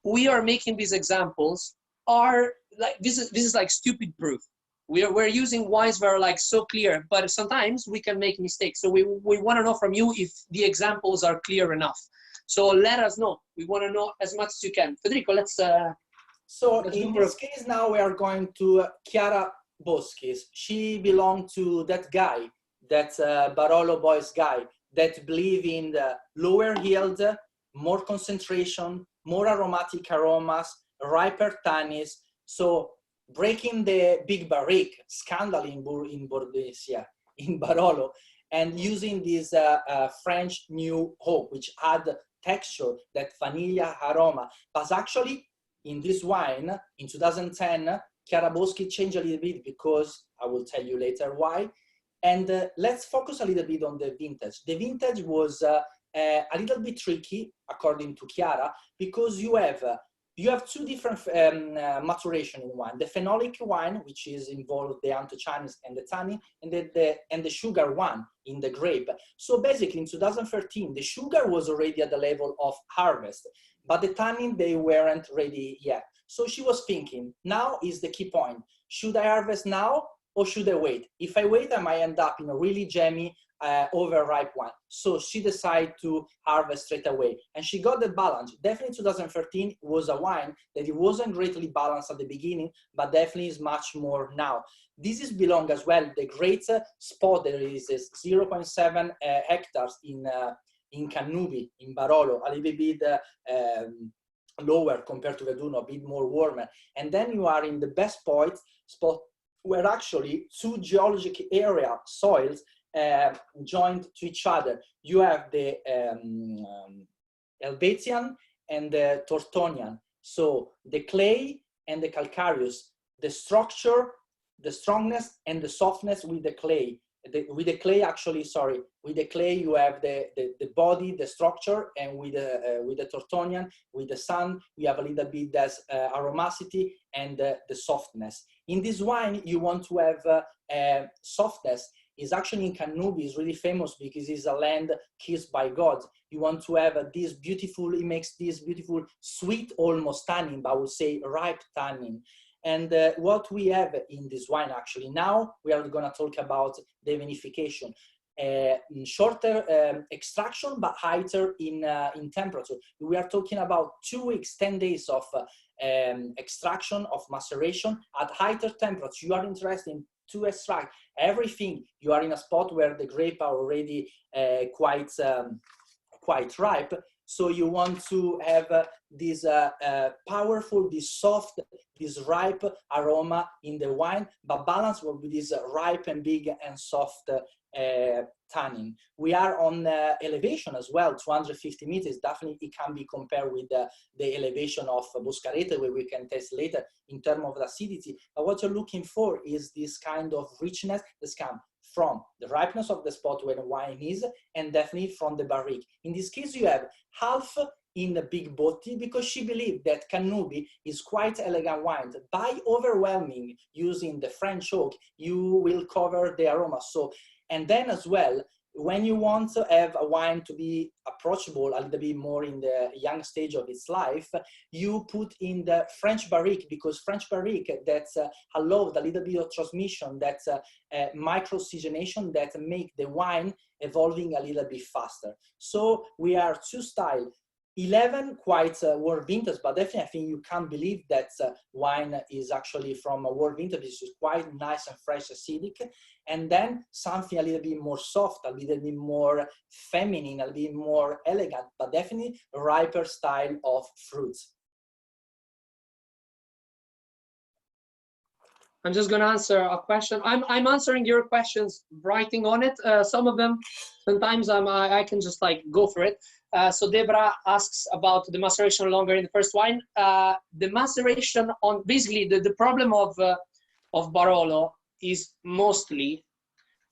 We are making these examples are like this is like stupid proof. We're using wines that are like so clear, but sometimes we can make mistakes. So we want to know from you if the examples are clear enough. So let us know. We want to know as much as you can. Federico, let's in this case now we are going to Chiara Boschi's. She belonged to that guy, that Barolo boys guy, that believe in the lower yield, more concentration, more aromatic aromas, riper tannins. So breaking the big barrique, scandal in Bordeaux, in Barolo, and using this French new hope, which add texture, that vanilla aroma. But actually, in this wine, in 2010, Chiara Boschi changed a little bit because I will tell you later why. And let's focus a little bit on the vintage. The vintage was a little bit tricky, according to Chiara, because you have two different maturation in wine. The phenolic wine, which is involved the anthocyanins and the tannin, and the sugar one in the grape. So basically in 2013, the sugar was already at the level of harvest, but the tannin, they weren't ready yet. So she was thinking, now is the key point. Should I harvest now or should I wait? If I wait, I might end up in a really jammy, overripe wine. So she decided to harvest straight away, and she got the balance. Definitely 2013 was a wine that it wasn't greatly balanced at the beginning, but definitely is much more now. This is belong as well. The great spot there is 0.7 hectares in Cannubi, in Barolo, a little bit lower compared to Verduno, a bit more warmer. And then you are in the best spot where actually two geologic area soils joined to each other. You have the Helvetian and the Tortonian. So the clay and the calcareous, the structure, the strongness and the softness with the clay. With the clay, actually, sorry, with the clay you have the body, the structure, and with the Tortonian, with the sun, you have a little bit that's aromacity and the softness. In this wine, you want to have softness. Is actually in Canubi is really famous because it's a land kissed by God. You want to have this beautiful, it makes this beautiful sweet almost tannin, but I would say ripe tannin. And what we have in this wine actually, now we are going to talk about the vinification. Shorter extraction, but higher in temperature. We are talking about 2 weeks, 10 days of extraction, of maceration at higher temperature. You are interested in to extract everything. You are in a spot where the grape are already quite ripe. So you want to have this powerful, this soft, this ripe aroma in the wine, but balanced with this ripe and big and soft tannin. We are on elevation as well, 250 meters. Definitely it can be compared with the elevation of Buscarete, where we can test later in terms of acidity. But what you're looking for is this kind of richness that comes from the ripeness of the spot where the wine is, and definitely from the barrique. In this case, you have half in the big botti, because she believed that Canubi is quite elegant wine. By overwhelming using the French oak, you will cover the aroma. So, and then as well, when you want to have a wine to be approachable a little bit more in the young stage of its life, you put in the French barrique, because French barrique that's allowed a little bit of transmission, that's micro-oxygenation that make the wine evolving a little bit faster. So we are two style. 11 quite warm vintage, but definitely I think you can't believe that wine is actually from a warm vintage. This is quite nice and fresh, acidic. And then something a little bit more soft, a little bit more feminine, a little bit more elegant, but definitely a riper style of fruits. I'm just going to answer a question. I'm answering your questions, writing on it. Some of them, sometimes I can just like go for it. So Debra asks about the maceration longer in the first wine. The maceration on basically the problem of Barolo is mostly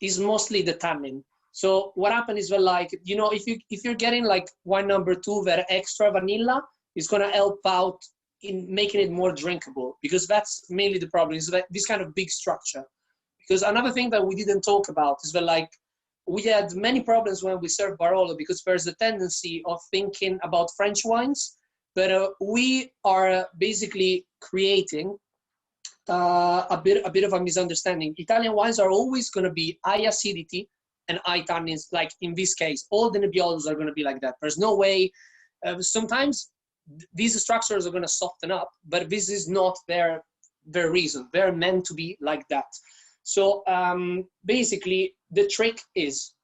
the tannin. So what happened is, well, like, you know, if you're getting like wine number 2 very extra vanilla, it's going to help out in making it more drinkable, because that's mainly the problem, is that this kind of big structure. Because another thing that we didn't talk about is that, like, we had many problems when we serve Barolo, because there's a tendency of thinking about French wines, but we are basically creating a bit of a misunderstanding. Italian wines are always going to be high acidity and high tannins. Like in this case, all the Nebbiolos are going to be like that. There's no way. Sometimes these structures are going to soften up, but this is not their reason. They're meant to be like that. So basically, the trick is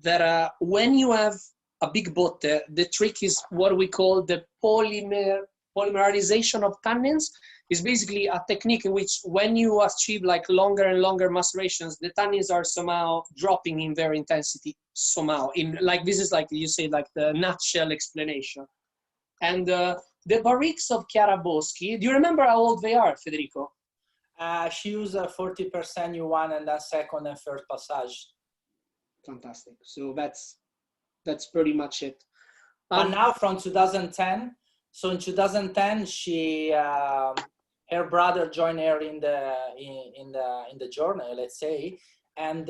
that when you have a big botte, the trick is what we call the polymerization of tannins. Is basically a technique in which, when you achieve like longer and longer macerations, the tannins are somehow dropping in their intensity somehow. In like, this is like you say, like the nutshell explanation. And the barriques of Chiara Boschi, do you remember how old they are, Federico? She used 40% new one and then second and third passage. Fantastic. So that's pretty much it. But now from 2010. So in 2010, she her brother joined her in the journey, let's say, and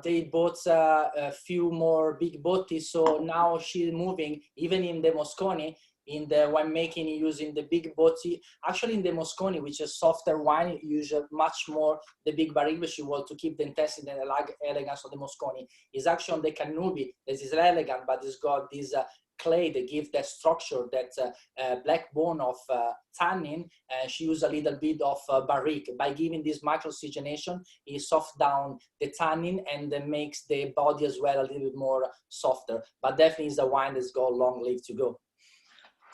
they bought a few more big botti. So now she's moving, even in the Mosconi, in the winemaking, using the big botti. Actually, in the Mosconi, which is softer wine, use much more the big barrique, but she wants to keep the intensity and the elegance of the Mosconi. It's actually on the Canubi that is elegant, but it's got this clay that gives that structure, that black bone of tannin. She used a little bit of barrique. By giving this micro-oxygenation, it soft down the tannin and then makes the body as well a little bit more softer. But definitely is a wine that's got a long live to go.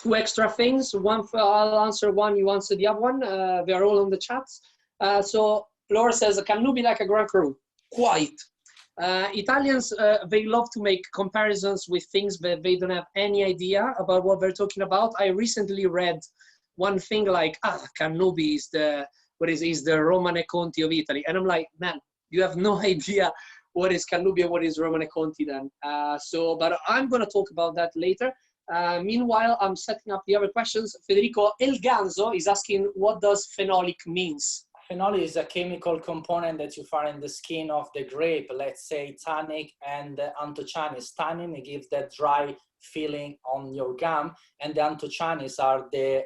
2 extra things. One, I'll answer one, you answer the other one. They are all on the chats. So Laura says, Cannubi like a Grand Cru. Quite. Italians, they love to make comparisons with things that they don't have any idea about what they're talking about. I recently read one thing like, Cannubi is the, is the Romane Conti of Italy. And I'm like, man, you have no idea what is Cannubi and what is Romane Conti then. But I'm going to talk about that later. Meanwhile, I'm setting up the other questions. Federico El Ganzo is asking, what does phenolic means? Phenol is a chemical component that you find in the skin of the grape, let's say tannic and anthocyanins. Tannin gives that dry feeling on your gum, and the anthocyanins are the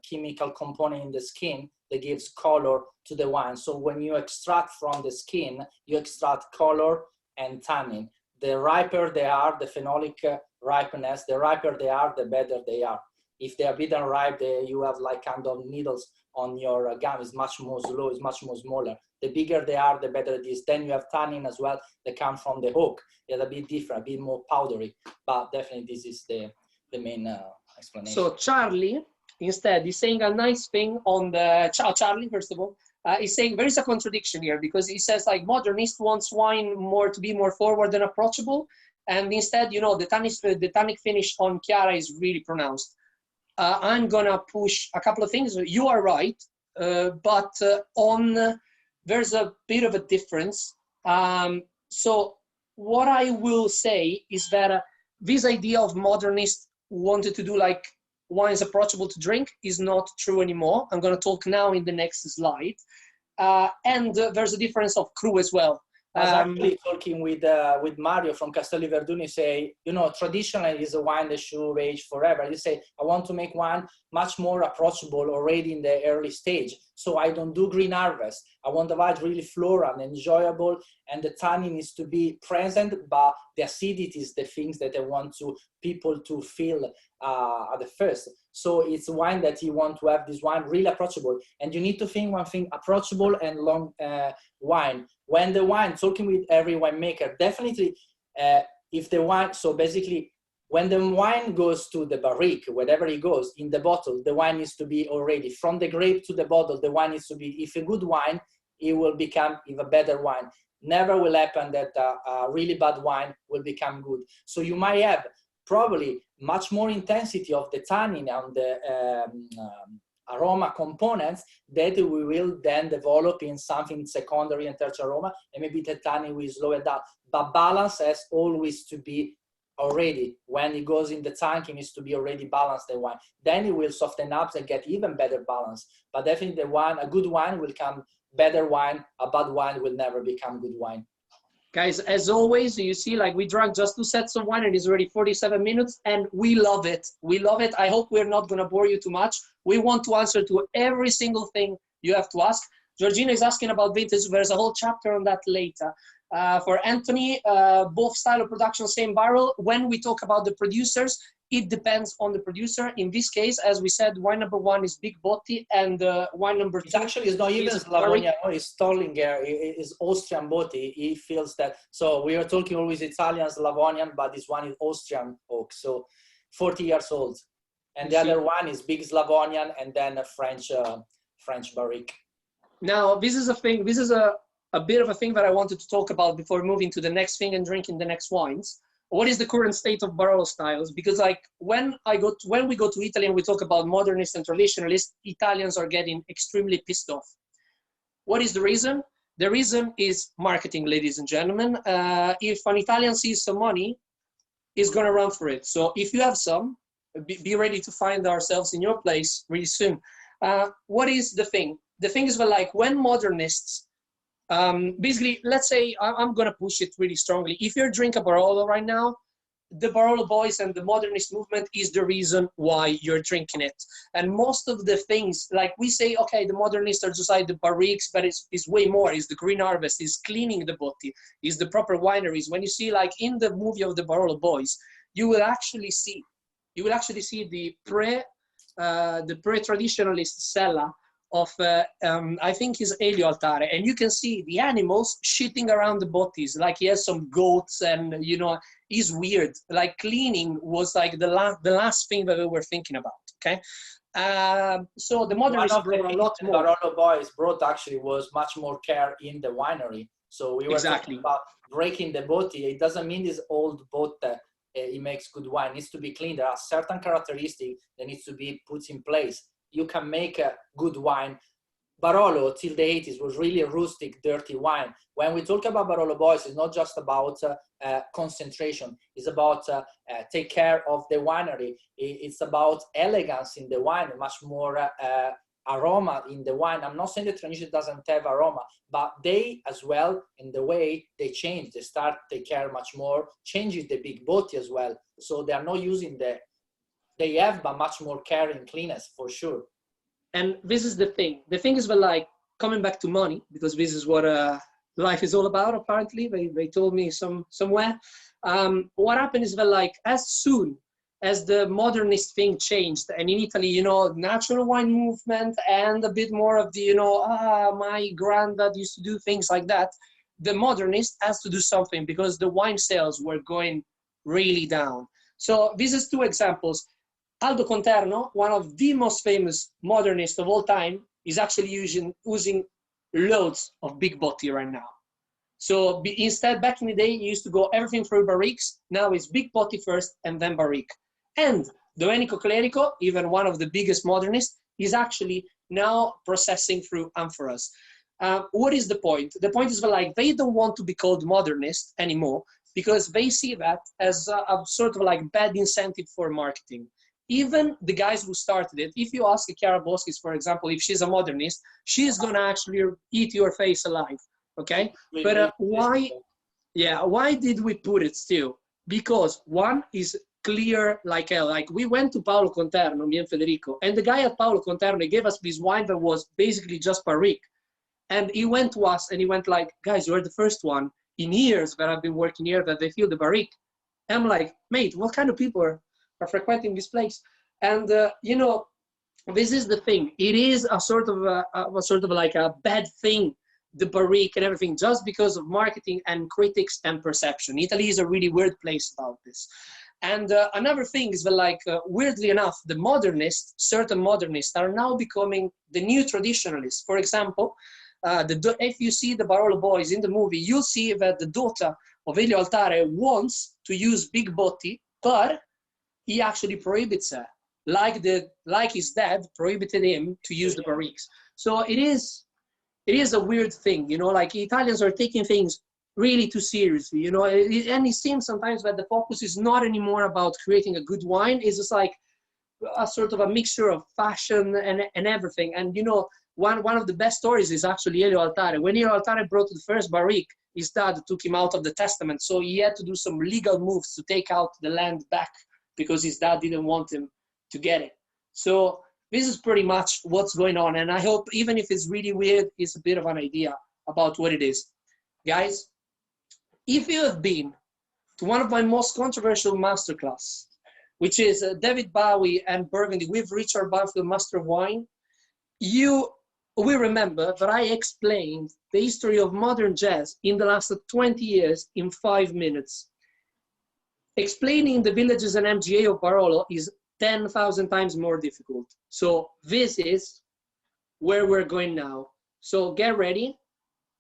chemical component in the skin that gives color to the wine. So when you extract from the skin, you extract color and tannin. The riper they are, the phenolic ripeness, the riper they are, the better they are. If they are bit unripe, you have like kind of needles on your gum. Is much more slow, is much more smaller. The bigger they are, the better it is. Then you have tannin as well that come from the oak. It's a bit different, a bit more powdery, but definitely this is the main explanation. So Charlie, instead, is saying a nice thing on the, ciao Charlie, first of all, he's saying there is a contradiction here, because he says like modernist wants wine to be more forward and approachable, and instead, you know, the tannic finish on Chiara is really pronounced. I'm gonna push a couple of things. You are right, but there's a bit of a difference. So what I will say is that this idea of modernists wanted to do like wines approachable to drink is not true anymore. I'm gonna talk now in the next slide. And there's a difference of cru as well. I was actually talking with Mario from Castelli Verduni, say, you know, traditionally is a wine that should age forever. You say, I want to make wine much more approachable already in the early stage. So I don't do green harvest. I want the wine really floral and enjoyable, and the tannin needs to be present, but the acidity is the things that I want people to feel at the first. So it's wine that you want to have this wine really approachable. And you need to think one thing, approachable and long wine. When the wine, talking with every winemaker, definitely if the wine, so basically when the wine goes to the barrique, wherever it goes, in the bottle, the wine needs to be already, from the grape to the bottle, the wine needs to be, if a good wine, it will become even better wine. Never will happen that a really bad wine will become good. So you might have probably much more intensity of the tannin and the aroma components that we will then develop in something secondary and tertiary aroma, and maybe the tannin will slow it down. But balance has always to be already, when it goes in the tank, it needs to be already balanced, the wine. Then it will soften up and get even better balance. But definitely the wine, a good wine will come better wine, a bad wine will never become good wine. Guys, as always, you see, like we drank just 2 sets of wine and it's already 47 minutes and we love it. We love it. I hope we're not going to bore you too much. We want to answer to every single thing you have to ask. Georgina is asking about vintage. There's a whole chapter on that later. For Anthony, both style of production, same barrel. When we talk about the producers, it depends on the producer. In this case, as we said, wine number 1 is Big Botti, and wine number 2 it's not even Slavonia, it's Stollinger, it's Austrian Botti. He feels that, so we are talking always Italian, Slavonian, but this one is Austrian oak, so 40 years old. And the other one is Big Slavonian, and then a French barrique. Now, this is a thing, this is a bit of a thing that I wanted to talk about before moving to the next thing and drinking the next wines. What is the current state of Barolo styles? Because like when we go to Italy and we talk about modernist and traditionalist, Italians are getting extremely pissed off. What is the reason? The reason is marketing, ladies and gentlemen. If an Italian sees some money, he's gonna run for it. So if you have some, be ready to find ourselves in your place really soon. What is the thing? The thing is that like when modernists, basically, let's say I'm going to push it really strongly. If you drink a Barolo right now, the Barolo boys and the modernist movement is the reason why you're drinking it. And most of the things, like we say, okay, the modernists are just like the barriques, but it's way more. It's the green harvest, it's cleaning the botti, it's the proper wineries. When you see like in the movie of the Barolo boys, you will actually see the pre-traditionalist cella of I think is Elio Altare, and you can see the animals shitting around the botties, like he has some goats, and you know, he's weird. Like cleaning was like the last thing that we were thinking about. Okay, So the One modernists of the brought a things lot the more. Barolo boys brought actually was much more care in the winery. So we were Exactly. talking about breaking the botti. It doesn't mean this old botte it makes good wine. It needs to be clean. There are certain characteristics that needs to be put in place. You can make a good wine. Barolo till the 80s was really a rustic, dirty wine. When we talk about Barolo boys, it's not just about concentration. It's about take care of the winery. It's about elegance in the wine, much more aroma in the wine. I'm not saying that Transition doesn't have aroma, but they as well, in the way they change, they start take care much more, changes the big botti as well. So they are not using they have, but much more care and cleanness for sure. And this is the thing. The thing is, well, like, coming back to money, because this is what life is all about, apparently. They told me somewhere. What happened is, well, like, as soon as the modernist thing changed, and in Italy, you know, natural wine movement and a bit more of the, you know, my granddad used to do things like that, the modernist has to do something because the wine sales were going really down. So this is two examples. Aldo Conterno, one of the most famous modernists of all time, is actually using loads of big botti right now. So instead, back in the day, you used to go everything through barriques. Now it's big botti first and then barrique. And Domenico Clerico, even one of the biggest modernists, is actually now processing through amphoras. What is the point? The point is, like, they don't want to be called modernist anymore because they see that as a sort of like bad incentive for marketing. Even the guys who started it, if you ask Chiara Boschis, for example, if she's a modernist, she's gonna actually eat your face alive, okay? But why? Yeah, why did we put it still? Because one is clear like hell. Like, we went to Paolo Conterno, me and Federico, and the guy at Paolo Conterno gave us this wine that was basically just barrique. And he went to us and he went like, guys, you're the first one in years that I've been working here that they feel the barrique. And I'm like, mate, what kind of people are frequenting this place? And you know, this is the thing. It is a sort of like a bad thing, the barrique and everything, just because of marketing and critics and perception. Italy is a really weird place about this. And another thing is that, like, weirdly enough, the modernists, certain modernists, are now becoming the new traditionalists. For example, if you see the Barolo boys in the movie, you'll see that the daughter of Elio Altare wants to use big botti, but he actually prohibits her, like his dad prohibited him to use the barriques. So it is a weird thing, you know, like, Italians are taking things really too seriously, you know, and it seems sometimes that the focus is not anymore about creating a good wine. It's just like a sort of a mixture of fashion and everything. And, you know, one of the best stories is actually Elio Altare. When Elio Altare brought the first barrique, his dad took him out of the testament, so he had to do some legal moves to take out the land back, because his dad didn't want him to get it. So this is pretty much what's going on. And I hope, even if it's really weird, it's a bit of an idea about what it is. Guys, if you have been to one of my most controversial masterclass, which is David Bowie and Burgundy with Richard Banfield, Master of Wine, you will remember that I explained the history of modern jazz in the last 20 years in 5 minutes. Explaining the villages and MGA of Barolo is 10,000 times more difficult. So this is where we're going now. So get ready.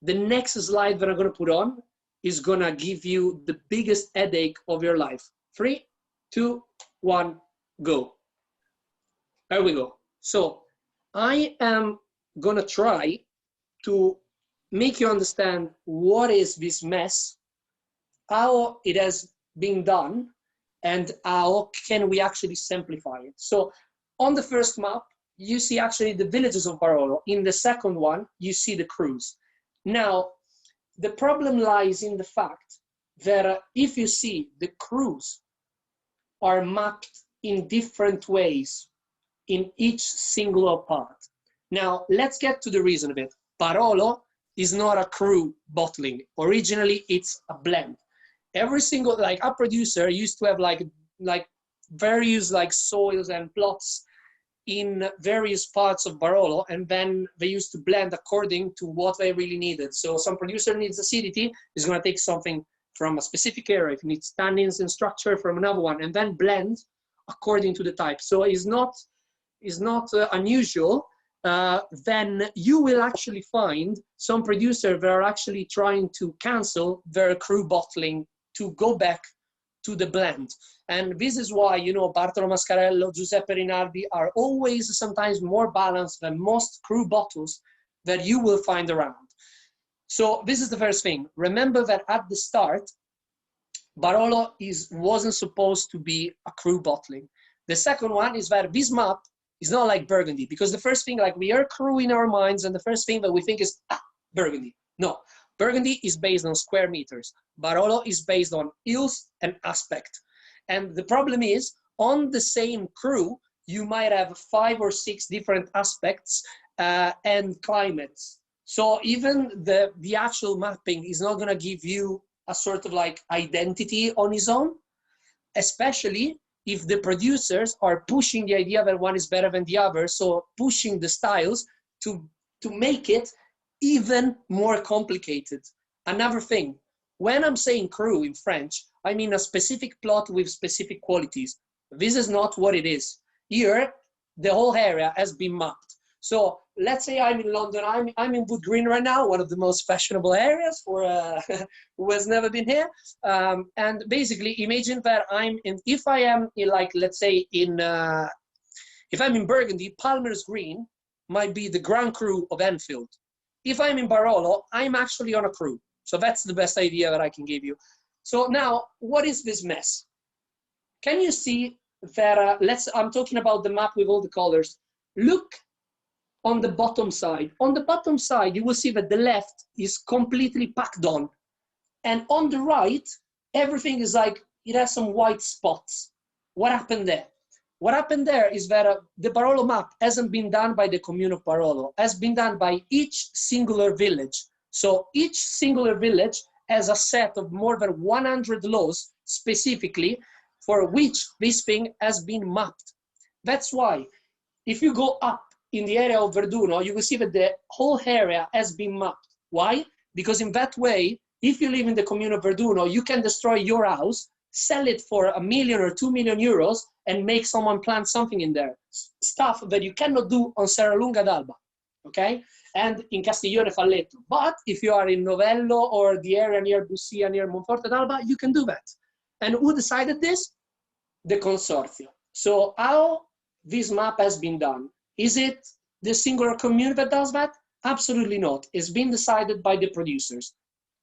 The next slide that I'm going to put on is going to give you the biggest headache of your life. 3, 2, 1, go. There we go. So I am going to try to make you understand what is this mess, how it has been done, and how can we actually simplify it. So on the first map, you see actually the villages of Barolo. In the second one, you see the crews. Now, the problem lies in the fact that if you see, the crews are mapped in different ways in each single part. Now, let's get to the reason of it. Barolo is not a crew bottling. Originally, it's a blend. Every single, like, a producer used to have like various like soils and plots in various parts of Barolo, and then they used to blend according to what they really needed. So some producer needs acidity, is going to take something from a specific area. If it needs tannins and structure, from another one, and then blend according to the type. So it's not unusual, then you will actually find some producers that are actually trying to cancel their cru bottling to go back to the blend. And this is why, you know, Bartolo Mascarello, Giuseppe Rinaldi are always sometimes more balanced than most cru bottles that you will find around. So this is the first thing. Remember that at the start, Barolo wasn't supposed to be a cru bottling. The second one is that this map is not like Burgundy, because the first thing, like, we are cru in our minds, and the first thing that we think is, Burgundy. No, Burgundy is based on square meters. Barolo is based on hills and aspect. And the problem is, on the same cru, you might have 5 or 6 different aspects and climates. So even the actual mapping is not gonna give you a sort of like identity on its own, especially if the producers are pushing the idea that one is better than the other, so pushing the styles to make it even more complicated. Another thing, when I'm saying cru in French, I mean a specific plot with specific qualities. This is not what it is. Here, the whole area has been mapped. So let's say I'm in London, I'm in Wood Green right now, one of the most fashionable areas for who has never been here. And basically imagine that if I am in, like, let's say if I'm in Burgundy, Palmer's Green might be the Grand Cru of Enfield. If I'm in Barolo, I'm actually on a cru. So that's the best idea that I can give you. So now, what is this mess? Can you see that, I'm talking about the map with all the colors. Look on the bottom side. On the bottom side, you will see that the left is completely packed on. And on the right, everything is like, it has some white spots. What happened there? What happened there is that the Barolo map hasn't been done by the commune of Barolo, has been done by each singular village. So each singular village has a set of more than 100 laws specifically for which this thing has been mapped. That's why if you go up in the area of Verduno, you will see that the whole area has been mapped. Why? Because in that way, if you live in the commune of Verduno, you can destroy your house, sell it for €1 million or €2 million, and make someone plant something in there. Stuff that you cannot do on Serralunga d'Alba, okay? And in Castiglione Falletto. But if you are in Novello or the area near Bussia, near Monforte d'Alba, you can do that. And who decided this? The Consorzio. So how this map has been done? Is it the singular commune that does that? Absolutely not. It's been decided by the producers.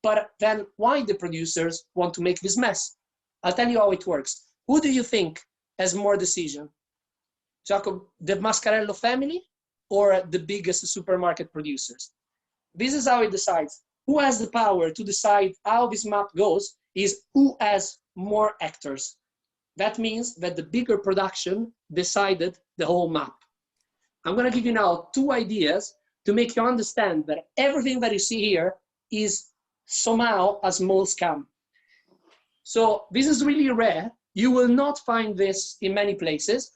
But then why the producers want to make this mess? I'll tell you how it works. Who do you think has more decision? Jacob, the Mascarello family or the biggest supermarket producers? This is how it decides. Who has the power to decide how this map goes is who has more hectares. That means that the bigger production decided the whole map. I'm going to give you now 2 ideas to make you understand that everything that you see here is somehow a small scam. So this is really rare. You will not find this in many places.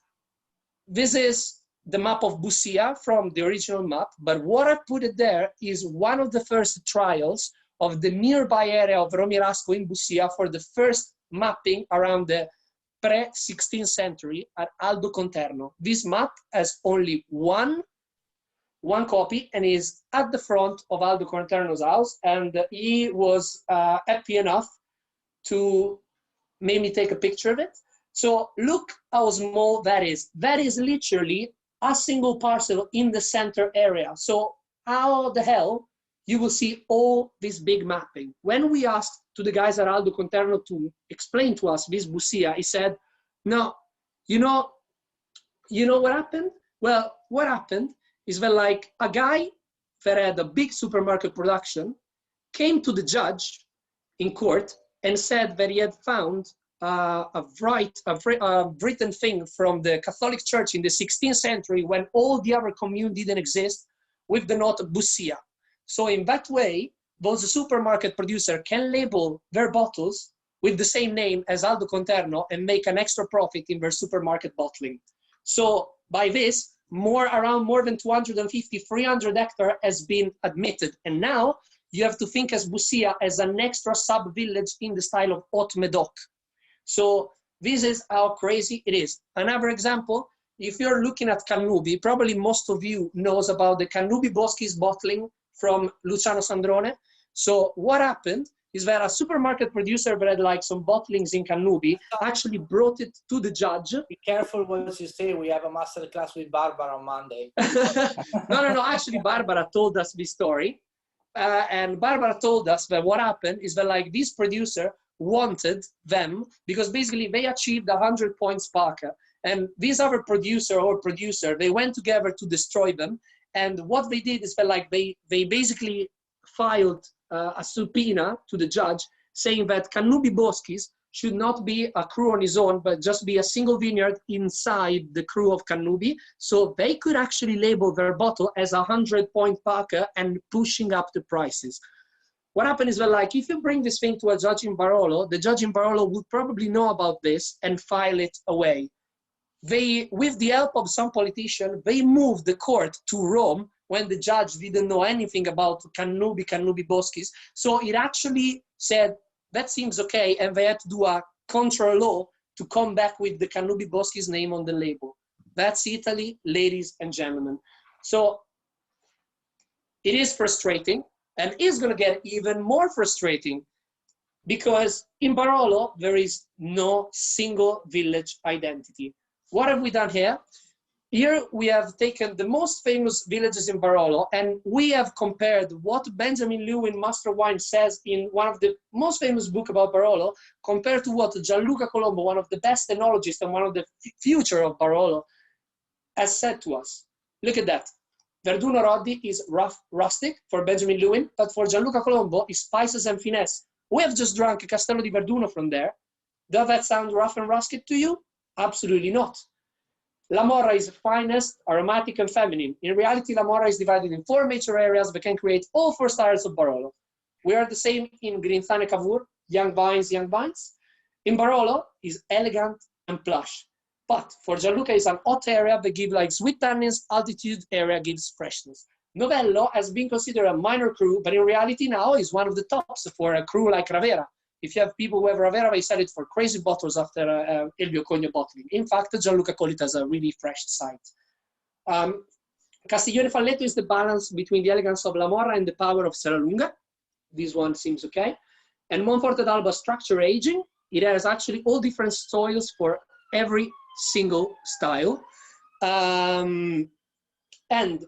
This is the map of Bussia from the original map, but what I put it there is one of the first trials of the nearby area of Romirasco in Bussia for the first mapping around the pre-16th century at Aldo Conterno. This map has only one copy and is at the front of Aldo Conterno's house, and he was happy enough to make me take a picture of it. So look how small that is. That is literally a single parcel in the center area. So how the hell you will see all this big mapping? When we asked to the guys at Aldo Conterno to explain to us this Bussia, he said, no, you know what happened? Well, what happened is that, like, a guy that had a big supermarket production came to the judge in court and said that he had found a written thing from the Catholic Church in the 16th century when all the other commune didn't exist, with the note Bussia. So in that way, those supermarket producers can label their bottles with the same name as Aldo Conterno and make an extra profit in their supermarket bottling. So by this, around more than 250, 300 hectares has been admitted. And now you have to think as Bussia as an extra sub-village in the style of Haute Médoc. So this is how crazy it is. Another example if you're looking at Cannubi, probably most of you knows about the Cannubi Boschis bottling from Luciano Sandrone. So what happened is that a supermarket producer that had like some bottlings in Cannubi actually brought it to the judge. Be careful what you say. We have a master class with Barbara on Monday. No. Actually, Barbara told us this story. And Barbara told us that what happened is that like this producer wanted them because basically they achieved 100 points Parker. And this other producer, they went together to destroy them. And what they did is that like they basically filed a subpoena to the judge saying that Cannubi Boschis should not be a crew on his own, but just be a single vineyard inside the crew of Cannubi. So they could actually label their bottle as 100-point Parker and pushing up the prices. What happened is that like, if you bring this thing to a judge in Barolo, the judge in Barolo would probably know about this and file it away. They, with the help of some politician, they moved the court to Rome when the judge didn't know anything about Cannubi Boschis. So it actually said, that seems okay, and they had to do a contra law to come back with the Cannubi Boschis name on the label. That's Italy, ladies and gentlemen. So it is frustrating, and is going to get even more frustrating because in Barolo, there is no single village identity. What have we done here? Here we have taken the most famous villages in Barolo and we have compared what Benjamin Lewin, Master Wine, says in one of the most famous books about Barolo compared to what Gianluca Colombo, one of the best enologists and one of the future of Barolo, has said to us. Look at that. Verduno Roddi is rough, rustic for Benjamin Lewin, but for Gianluca Colombo is spices and finesse. We have just drunk a Castello di Verduno from there. Does that sound rough and rustic to you? Absolutely not. La Morra is finest, aromatic, and feminine. In reality, La Morra is divided in 4 major areas that can create all 4 styles of Barolo. We are the same in Grinzane Cavour, young vines. In Barolo is elegant and plush. But for Gianluca, it's an hot area that gives like sweet tannins, altitude area gives freshness. Novello has been considered a minor crew, but in reality now is one of the tops for a crew like Ravera. If you have people who have Ravera, they sell it for crazy bottles after Elvio Cogno bottling. In fact, Gianluca called it as a really fresh site. Castiglione Falletto is the balance between the elegance of La Morra and the power of Serralunga. This one seems okay. And Monforte d'Alba structure aging. It has actually all different soils for every single style. And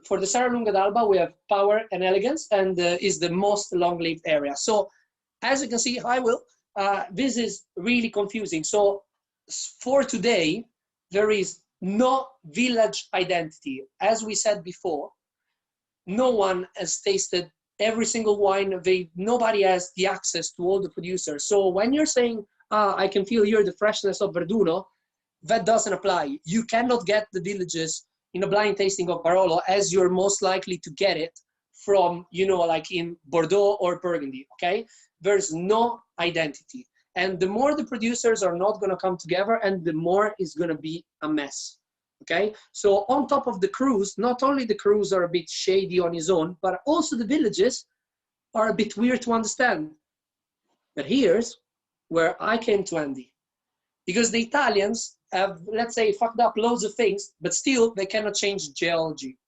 for the Serralunga d'Alba, we have power and elegance and is the most long-lived area. So as you can see, this is really confusing. So for today, there is no village identity. As we said before, no one has tasted every single wine. Nobody has the access to all the producers. So when you're saying, I can feel here the freshness of Verduno, that doesn't apply. You cannot get the villages in a blind tasting of Barolo as you're most likely to get it from, you know, like in Bordeaux or Burgundy, okay? There's no identity. And the more the producers are not gonna come together and the more it's gonna be a mess, okay? So on top of the crews, not only the crews are a bit shady on his own, but also the villages are a bit weird to understand. But here's where I came to Andy. Because the Italians have, let's say, fucked up loads of things, but still they cannot change geology.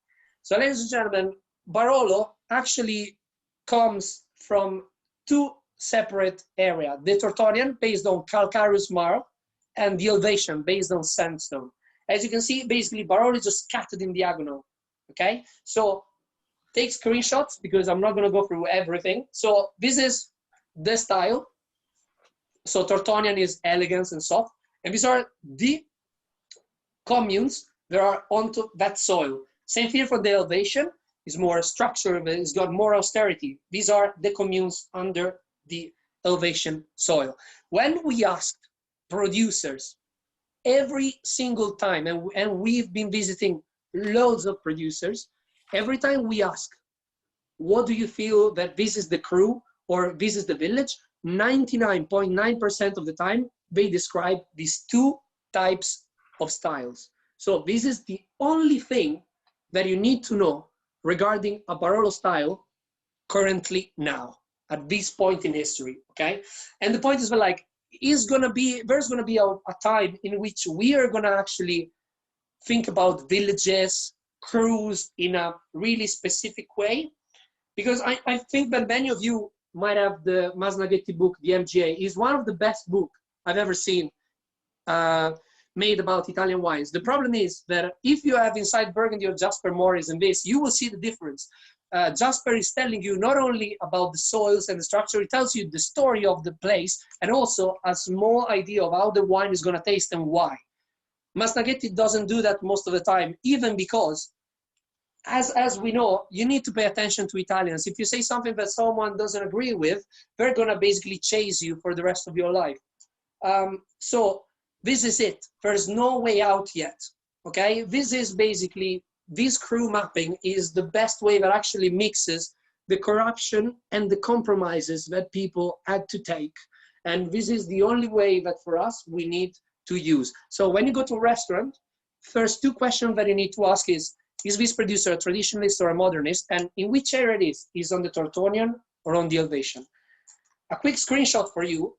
So ladies and gentlemen, Barolo actually comes from 2 separate areas. The Tortorian, based on calcareous marl, and the Elevation, based on sandstone. As you can see, basically, Barolo is just scattered in diagonal, okay? So take screenshots, because I'm not gonna go through everything. So this is the style. So Tortonian is elegance and soft. And these are the communes that are onto that soil. Same thing for the Elevation. Is more structure, it's got more austerity. These are the communes under the Elevation soil. When we asked producers every single time, and we've been visiting loads of producers, every time we ask, what do you feel that this is the crew or this is the village? 99.9% of the time, they describe these 2 types of styles. So this is the only thing that you need to know regarding a Barolo style currently now, at this point in history, okay? And the point is that like, there's gonna be a time in which we are gonna actually think about villages, crews in a really specific way. Because I think that many of you might have the Masnaghetti book, the MGA, is one of the best books I've ever seen made about Italian wines. The problem is that if you have inside Burgundy or Jasper Morris and this, you will see the difference. Jasper is telling you not only about the soils and the structure, it tells you the story of the place and also a small idea of how the wine is going to taste and why. Masnaghetti doesn't do that most of the time, even because as we know, you need to pay attention to Italians. If you say something that someone doesn't agree with, they're gonna basically chase you for the rest of your life. So this is it. There's no way out yet, okay? This is basically, this crew mapping is the best way that actually mixes the corruption and the compromises that people had to take. And this is the only way that for us, we need to use. So when you go to a restaurant, first two questions that you need to ask is this producer a traditionalist or a modernist? And in which area it is? Is on the Tortonian or on the Helvetian? A quick screenshot for you.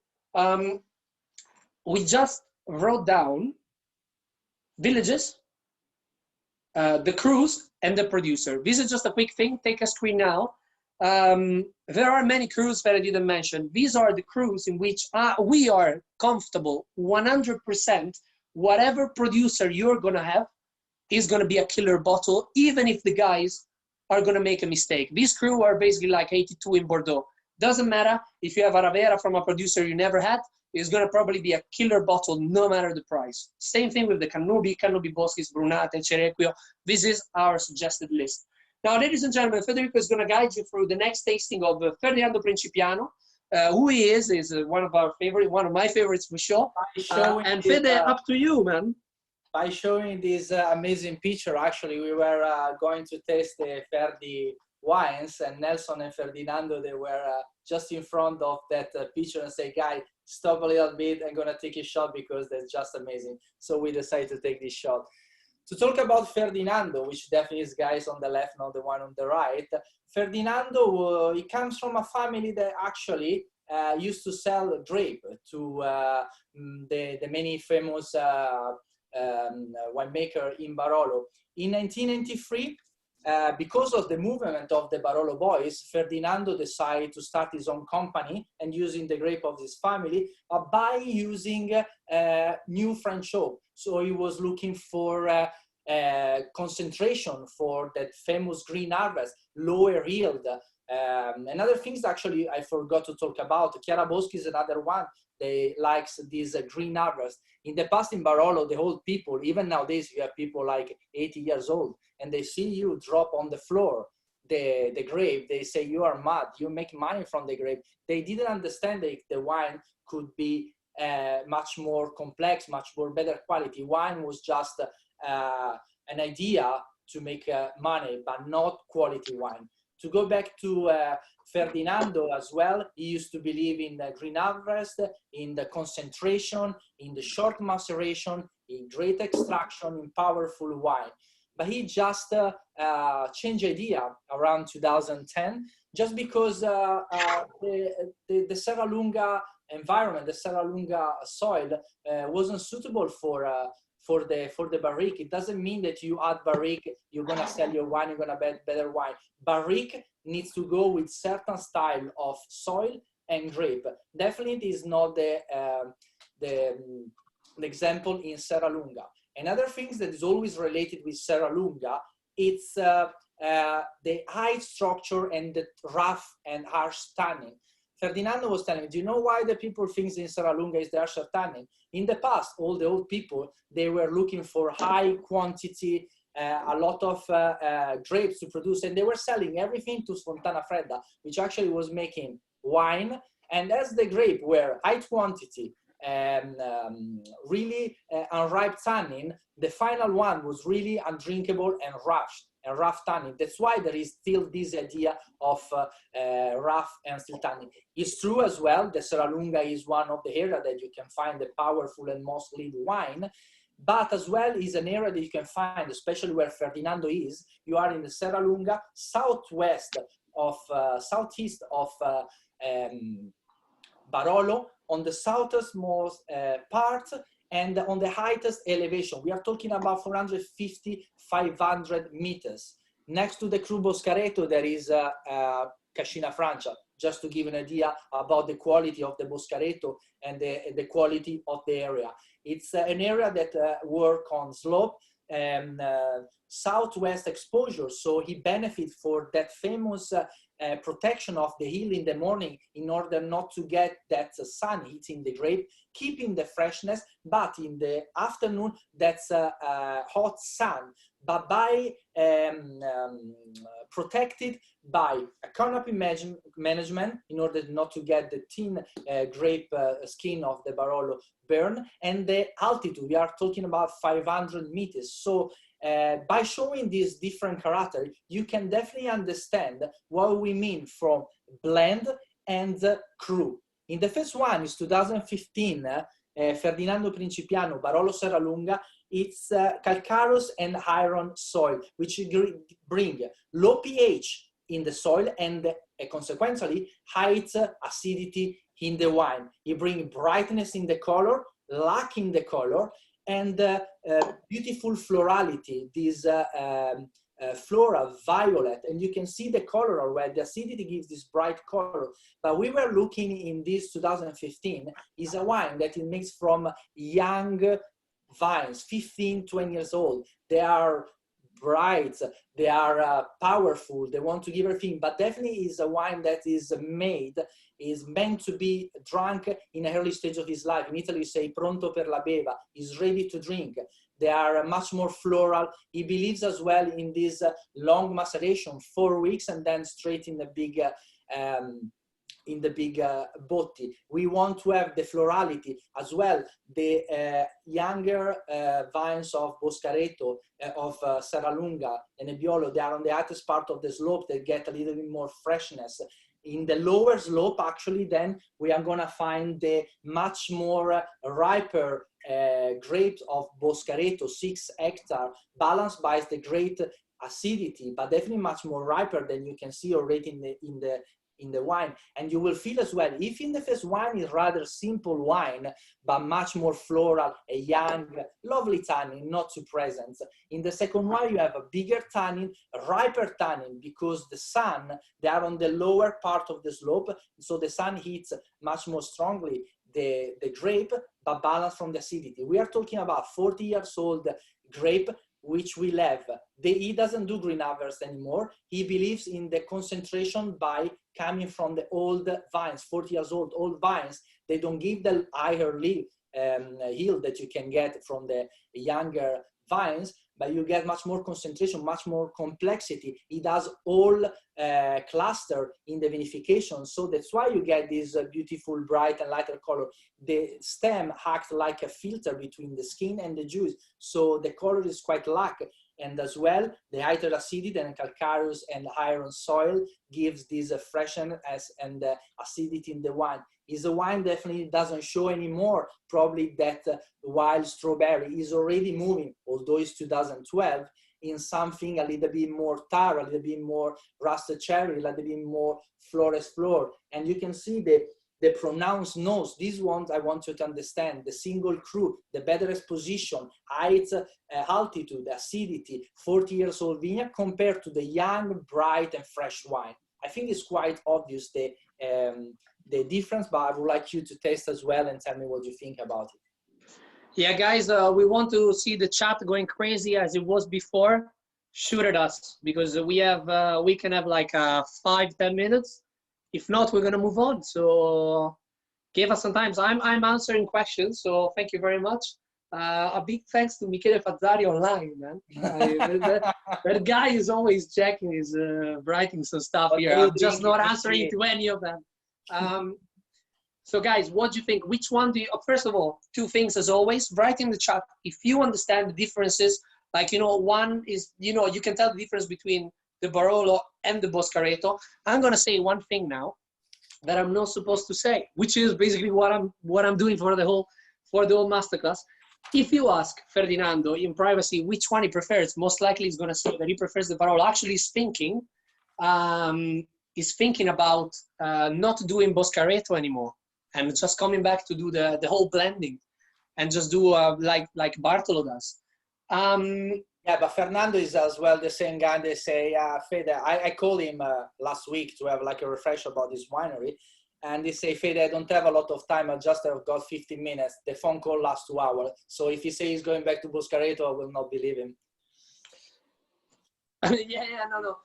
We just wrote down villages, the crews, and the producer. This is just a quick thing. Take a screen now. There are many crews that I didn't mention. These are the crews in which we are comfortable 100%. Whatever producer you're going to have is going to be a killer bottle, even if the guys are going to make a mistake. These crew are basically like 82 in Bordeaux. Doesn't matter if you have a Ravera from a producer you never had, it's going to probably be a killer bottle no matter the price. Same thing with the Cannubi, Cannubi Boschis, Brunate, Cerequio. This is our suggested list. Now, ladies and gentlemen, Federico is going to guide you through the next tasting of Ferdinando Principiano. Who he is one of my favorites for sure. And Fede, up to you, man. By showing this amazing picture, actually, we were going to taste the Ferdi wines, and Nelson and Ferdinando, they were just in front of that picture and say, guy, stop a little bit, I'm going to take a shot because that's just amazing. So we decided to take this shot. To talk about Ferdinando, which definitely is guys on the left, not the one on the right. Ferdinando, he comes from a family that actually used to sell grape to the many famous winemaker in Barolo. In 1993, because of the movement of the Barolo boys, Ferdinando decided to start his own company and using the grape of his family by using new French oak. So he was looking for concentration for that famous green harvest, lower yield. Another things actually I forgot to talk about, Chiara Boschi is another one. They likes this green harvest. In the past in Barolo, the old people, even nowadays you have people like 80 years old, and they see you drop on the floor the grape, they say you are mad, you make money from the grape. They didn't understand that the wine could be much more complex, much more better quality. Wine was just an idea to make money, but not quality wine. To go back to Ferdinando as well, he used to believe in the green harvest, in the concentration, in the short maceration, in great extraction, in powerful wine. But he just changed idea around 2010, just because the Serralunga environment, the Serralunga soil wasn't suitable for the barrique. It doesn't mean that you add barrique, you're gonna sell your wine, you're gonna get better wine. Barrique needs to go with certain style of soil and grape. Definitely it is not the example in Serralunga. Another thing that is always related with Serralunga, it's the high structure and the rough and harsh tannin. Ferdinando was telling me, do you know why the people think in Serralunga is the harsher tannin? In the past, all the old people, they were looking for high quantity, a lot of grapes to produce, and they were selling everything to Fontana Fredda, which actually was making wine. And as the grape were high quantity, really unripe tannin, the final one was really undrinkable and rough tannin. That's why there is still this idea of rough and still tannin. It's true as well, the Serralunga is one of the areas that you can find the powerful and most lead wine, but as well is an area that you can find, especially where Ferdinando is. You are in the Serralunga, southeast of Barolo, on the southernmost part, and on the highest elevation, we are talking about 450, 500 meters. Next to the Cru Boscareto, there is Cascina Francia, just to give an idea about the quality of the Boscareto and the quality of the area. It's an area that work on slope and southwest exposure, so he benefits for that famous protection of the hill in the morning in order not to get that sun hitting the grape, keeping the freshness, but in the afternoon that's hot sun, but by protected by a canopy management in order not to get the thin grape skin of the Barolo burn, and the altitude, we are talking about 500 meters. So by showing these different characters, you can definitely understand what we mean from blend and cru. In the first one is 2015, Ferdinando Principiano, Barolo Serralunga. It's calcareous and iron soil, which bring low pH in the soil and consequently high acidity in the wine. It brings brightness in the color, lack in the color, and beautiful florality. This flora, violet, and you can see the color where the acidity gives this bright color. But we were looking in this 2015 is a wine that it makes from young vines, 15, 20 years old. They are bright, they are powerful, they want to give everything, but definitely is a wine that is meant to be drunk in an early stage of his life. In Italy, we say pronto per la beva, is ready to drink. They are much more floral. He believes as well in this long maceration, 4 weeks, and then straight in the big botti. We want to have the florality as well. The younger vines of Boscareto, of Serralunga and Nebbiolo, they are on the highest part of the slope. They get a little bit more freshness. In the lower slope, actually, then we are going to find the much more riper grapes of Boscareto, 6 hectare, balanced by the great acidity, but definitely much more riper than you can see already in the wine. And you will feel as well, if in the first wine is rather simple wine, but much more floral, a young, lovely tannin, not too present. In the second wine, you have a bigger tannin, a riper tannin, because the sun, they are on the lower part of the slope, so the sun hits much more strongly the grape, but balanced from the acidity. We are talking about 40 years old grape, which will have, he doesn't do green harvest anymore. He believes in the concentration by coming from the old vines, 40 years old vines. They don't give the higher yield that you can get from the younger vines, but you get much more concentration, much more complexity. He does all cluster in the vinification, so that's why you get this beautiful, bright and lighter color. The stem acts like a filter between the skin and the juice, so the color is quite lack. And as well, the higher acidity and calcareous and iron soil gives this freshness and acidity in the wine. Is a wine definitely doesn't show anymore probably that wild strawberry is already moving, although it's 2012, in something a little bit more tart, a little bit more rusted cherry, a little bit more florist floor. And you can see the pronounced nose. These ones I want you to understand, the single cru, the better exposition, height, altitude, acidity, 40 years old vineyard compared to the young, bright and fresh wine. I think it's quite obvious the difference, but I would like you to taste as well and tell me what you think about it. Yeah, guys, we want to see the chat going crazy as it was before. Shoot at us, because we can have like 5-10 minutes. If not, we're gonna move on. So give us some time. So I'm answering questions. So thank you very much. A big thanks to Michele Fazzari online, man. That guy is always checking his writing some stuff here. I'm just not answering to any of them. So guys, what do you think? Which one do you, first of all, 2 things as always, write in the chat if you understand the differences. Like, one is, you can tell the difference between the Barolo and the Boscareto. I'm gonna say one thing now that I'm not supposed to say, which is basically what I'm doing for the whole masterclass. If you ask Ferdinando in privacy which one he prefers, most likely he's gonna say that he prefers the Barolo. Actually, he's thinking about not doing Boscareto anymore and just coming back to do the whole blending. and just do like Bartolo does. Yeah, but Fernando is as well the same guy. They say, Fede, I called him last week to have like a refresh about this winery. And they say, Fede, I don't have a lot of time. I just have got 15 minutes. The phone call lasts 2 hours. So if he says he's going back to Boscareto, I will not believe him. No.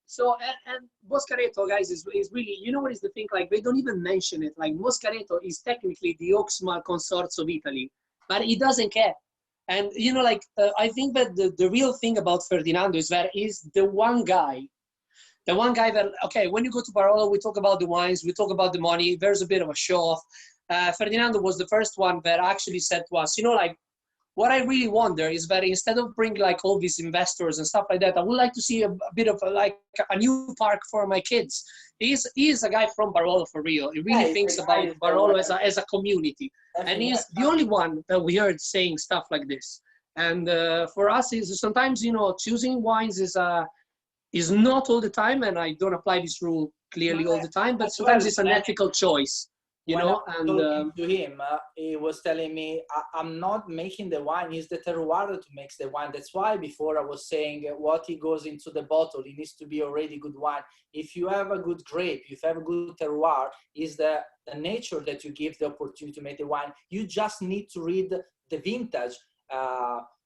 So, and Boscareto, guys, is really, you know what is the thing? Like, they don't even mention it. Like, Boscareto is technically the Oxmal Consorts of Italy, but he doesn't care. And, you know, like, I think that the real thing about Ferdinando is that he's the one guy that, okay, when you go to Barolo, we talk about the wines, we talk about the money, there's a bit of a show off. Ferdinando was the first one that actually said to us, you know, like, what I really wonder is that instead of bringing like all these investors and stuff like that, I would like to see a bit of like a new park for my kids. He's a guy from Barolo for real. He really thinks about Barolo as a community. And he's the only one that we heard saying stuff like this. And for us, is sometimes, you know, choosing wines is not all the time, and I don't apply this rule clearly all the time, but sometimes it's an ethical choice. You know, and to him, he was telling me, I'm not making the wine, it's the terroir that makes the wine. That's why before I was saying what he goes into the bottle, it needs to be already good wine. If you have a good grape, if you have a good terroir, is the nature that you give the opportunity to make the wine. You just need to read the vintage,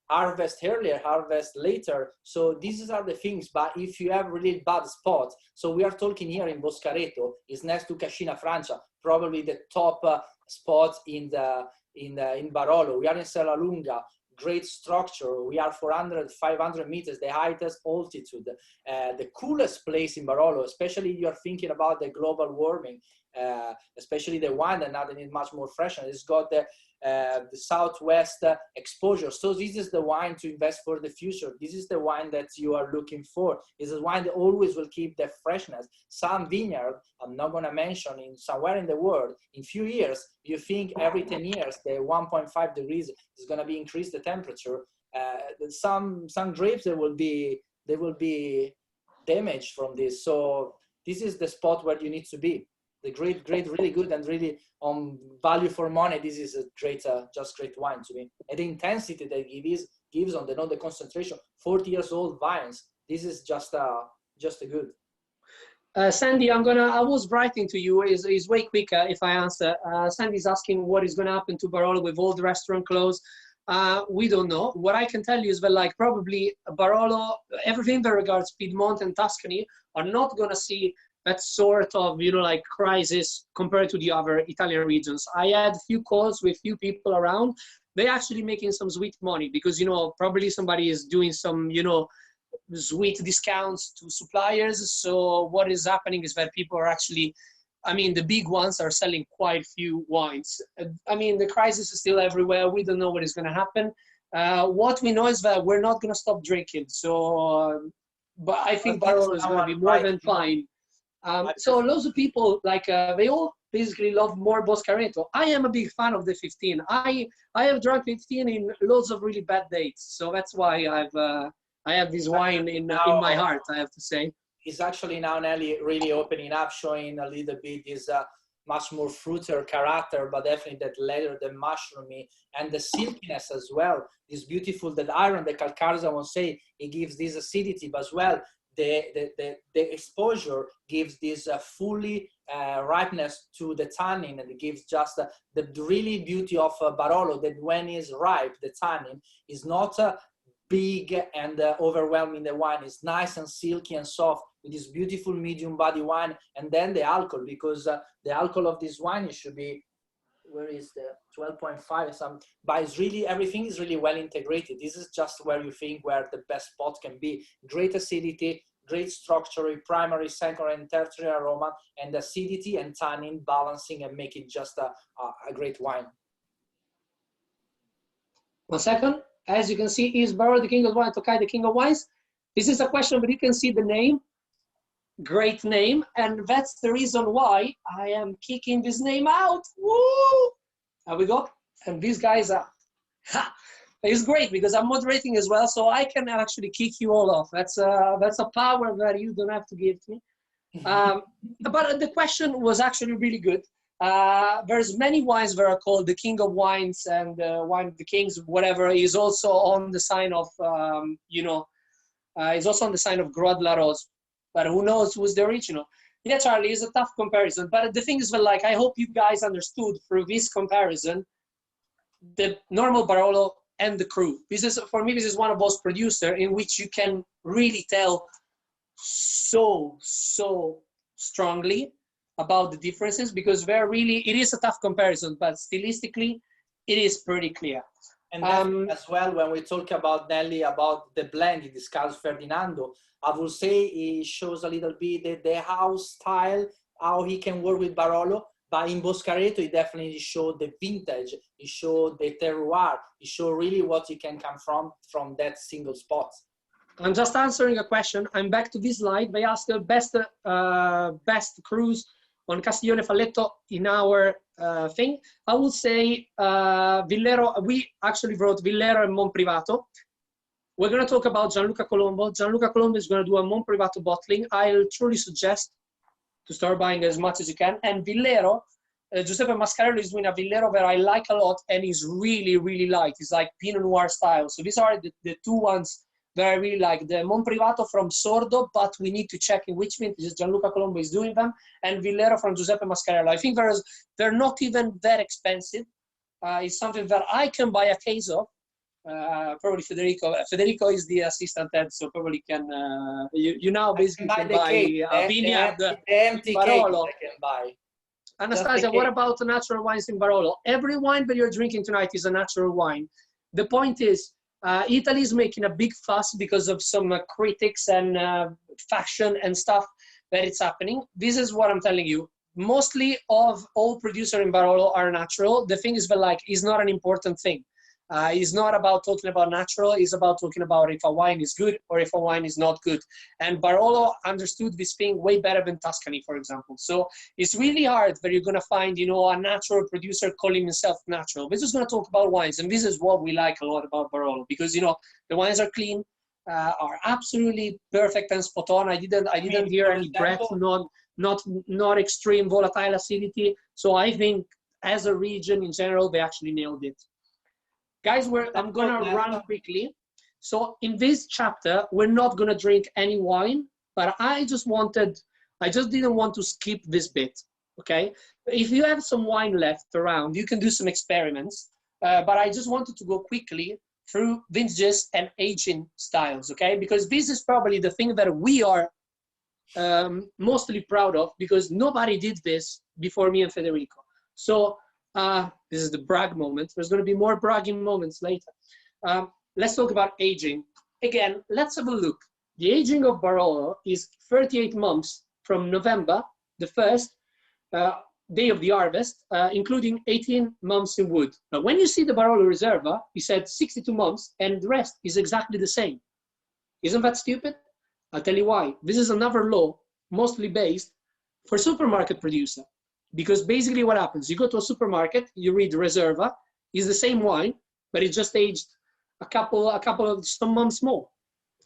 harvest earlier, harvest later. So these are the things. But if you have really bad spots, so we are talking here in Boscareto, is next to Cascina Francia, probably the top spot in Barolo. We are in Serralunga, great structure. We are 400, 500 meters, the highest altitude, the coolest place in Barolo, especially if you are thinking about the global warming, especially the wine that now they need much more freshness. It's got the southwest exposure. So this is the wine to invest for the future. This is the wine that you are looking for. This is wine that always will keep the freshness. Some vineyard, I'm not going to mention, in somewhere in the world, in few years, you think every 10 years, the 1.5 degrees is going to be increased the temperature. Some grapes, they will be damaged from this. So this is the spot where you need to be. The great, really good, and really on value for money. This is a great, just great wine to me. And the intensity that it gives on the concentration. 40 years old vines. This is just a good. Sandy, I was writing to you. Is way quicker if I answer. Sandy's asking what is going to happen to Barolo with all the restaurant closed. We don't know. What I can tell you is that like probably Barolo, everything that regards Piedmont and Tuscany are not going to see that sort of, you know, like crisis compared to the other Italian regions. I had a few calls with few people around. They're actually making some sweet money because, you know, probably somebody is doing some, you know, sweet discounts to suppliers. So what is happening is that people are actually, I mean, the big ones are selling quite few wines. I mean, the crisis is still everywhere. We don't know what is going to happen. What we know is that we're not going to stop drinking. So, but I think Barolo is going to be more than fine. So lots of people, like, they all basically love more Boscareto. I am a big fan of the 15. I have drunk 15 in loads of really bad dates. So that's why I have this wine in my heart, I have to say. It's actually now Nelly really opening up, showing a little bit this much more fruitier character, but definitely that leather, the mushroomy, and the silkiness as well. This beautiful, that iron, the calcareous, I won't say, it gives this acidity, but as well, the exposure gives this fully ripeness to the tannin, and it gives just the really beauty of Barolo, that when it's ripe, the tannin is not big and overwhelming the wine. It's nice and silky and soft with this beautiful medium body wine. And then the alcohol, because the alcohol of this wine, it should be, where is the 12.5 some, but it's really, everything is really well integrated. This is just where you think where the best spot can be. Great acidity, great structure, primary, secondary, and tertiary aroma, and acidity and tannin balancing and making just a great wine. 1 second. As you can see, is Barolo the king of wine, Tokai the king of wines? This is a question, but you can see the name. Great name, and that's the reason why I am kicking this name out. Woo! There we go. And these guys are, it's great because I'm moderating as well, so I can actually kick you all off. That's a power that you don't have to give to me. But the question was actually really good. There's many wines that are called the King of Wines and Wine of the Kings, whatever, is also on the sign of, is also on the sign of Groix de la Rose. But who knows who's the original? Yeah, Charlie, it's a tough comparison. But the thing is that, like, I hope you guys understood through this comparison the normal Barolo and the Cru. This is, for me, this is one of those producers in which you can really tell so strongly about the differences, because they're really, it is a tough comparison, but stylistically, it is pretty clear. And as well, when we talk about Nelly, about the blend, he discussed Ferdinando, I would say he shows a little bit the house style, how he can work with Barolo, but in Boscareto, he definitely showed the vintage, he showed the terroir, he showed really what he can come from that single spot. I'm just answering a question. I'm back to this slide. They asked the best cruise on Castiglione Falletto in our thing. I would say Villero, we actually wrote Villero and Monprivato. We're going to talk about Gianluca Colombo. Gianluca Colombo is going to do a Monprivato bottling. I'll truly suggest to start buying as much as you can. And Villero, Giuseppe Mascarello is doing a Villero that I like a lot and is really light. It's like Pinot Noir style. So these are the two ones that I really like. The Monprivato from Sordo, but we need to check in which vintages Gianluca Colombo is doing them, and Villero from Giuseppe Mascarello. I think they're not even that expensive. It's something that I can buy a case of. Probably Federico. Federico is the assistant head, so probably can you now basically can buy a vineyard the empty Barolo. cake I can buy. Anastasia, what about the natural wines in Barolo? Every wine that you're drinking tonight is a natural wine. The point is, Italy is making a big fuss because of some critics and fashion and stuff that it's happening. This is what I'm telling you. Mostly of all producers in Barolo are natural. The thing is that, like, it's not an important thing. It's not about talking about natural. It's about talking about if a wine is good or if a wine is not good. And Barolo understood this thing way better than Tuscany, for example. So it's really hard that you're going to find, you know, a natural producer calling himself natural. We're just going to talk about wines. And this is what we like a lot about Barolo, because, you know, the wines are clean, are absolutely perfect and spot on. I didn't hear any breath, not extreme volatile acidity. So I think as a region in general, they actually nailed it. Guys, I'm gonna run quickly. So in this chapter, we're not gonna drink any wine, but I just didn't want to skip this bit, okay? If you have some wine left around, you can do some experiments, but I just wanted to go quickly through vintages and aging styles, okay? Because this is probably the thing that we are mostly proud of, because nobody did this before me and Federico. So, this is the brag moment. There's going to be more bragging moments later. Let's talk about aging. Again, let's have a look. The aging of Barolo is 38 months from November, the first day of the harvest, including 18 months in wood. But when you see the Barolo Reserva, he said 62 months, and the rest is exactly the same. Isn't that stupid? I'll tell you why. This is another law, mostly based for supermarket producer. Because basically what happens, you go to a supermarket, you read Reserva, it's the same wine, but it just aged a couple of some months more,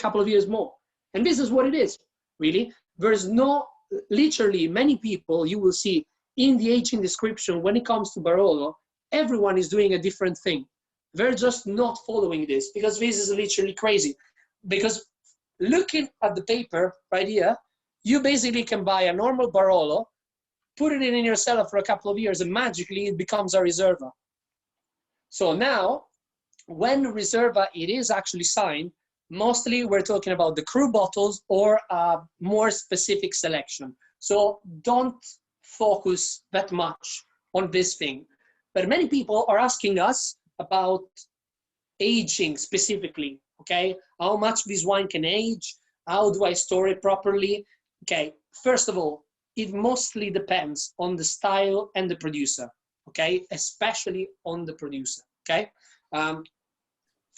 a couple of years more. And this is what it is, really. There's no, literally many people you will see in the aging description when it comes to Barolo, everyone is doing a different thing. They're just not following this, because this is literally crazy. Because looking at the paper right here, you basically can buy a normal Barolo, put it in your cellar for a couple of years, and magically it becomes a Reserva. So now, when Reserva it is actually signed, mostly we're talking about the Cru bottles or a more specific selection. So don't focus that much on this thing. But many people are asking us about aging specifically, okay? How much this wine can age? How do I store it properly? Okay, first of all, it mostly depends on the style and the producer, okay? Especially on the producer, okay?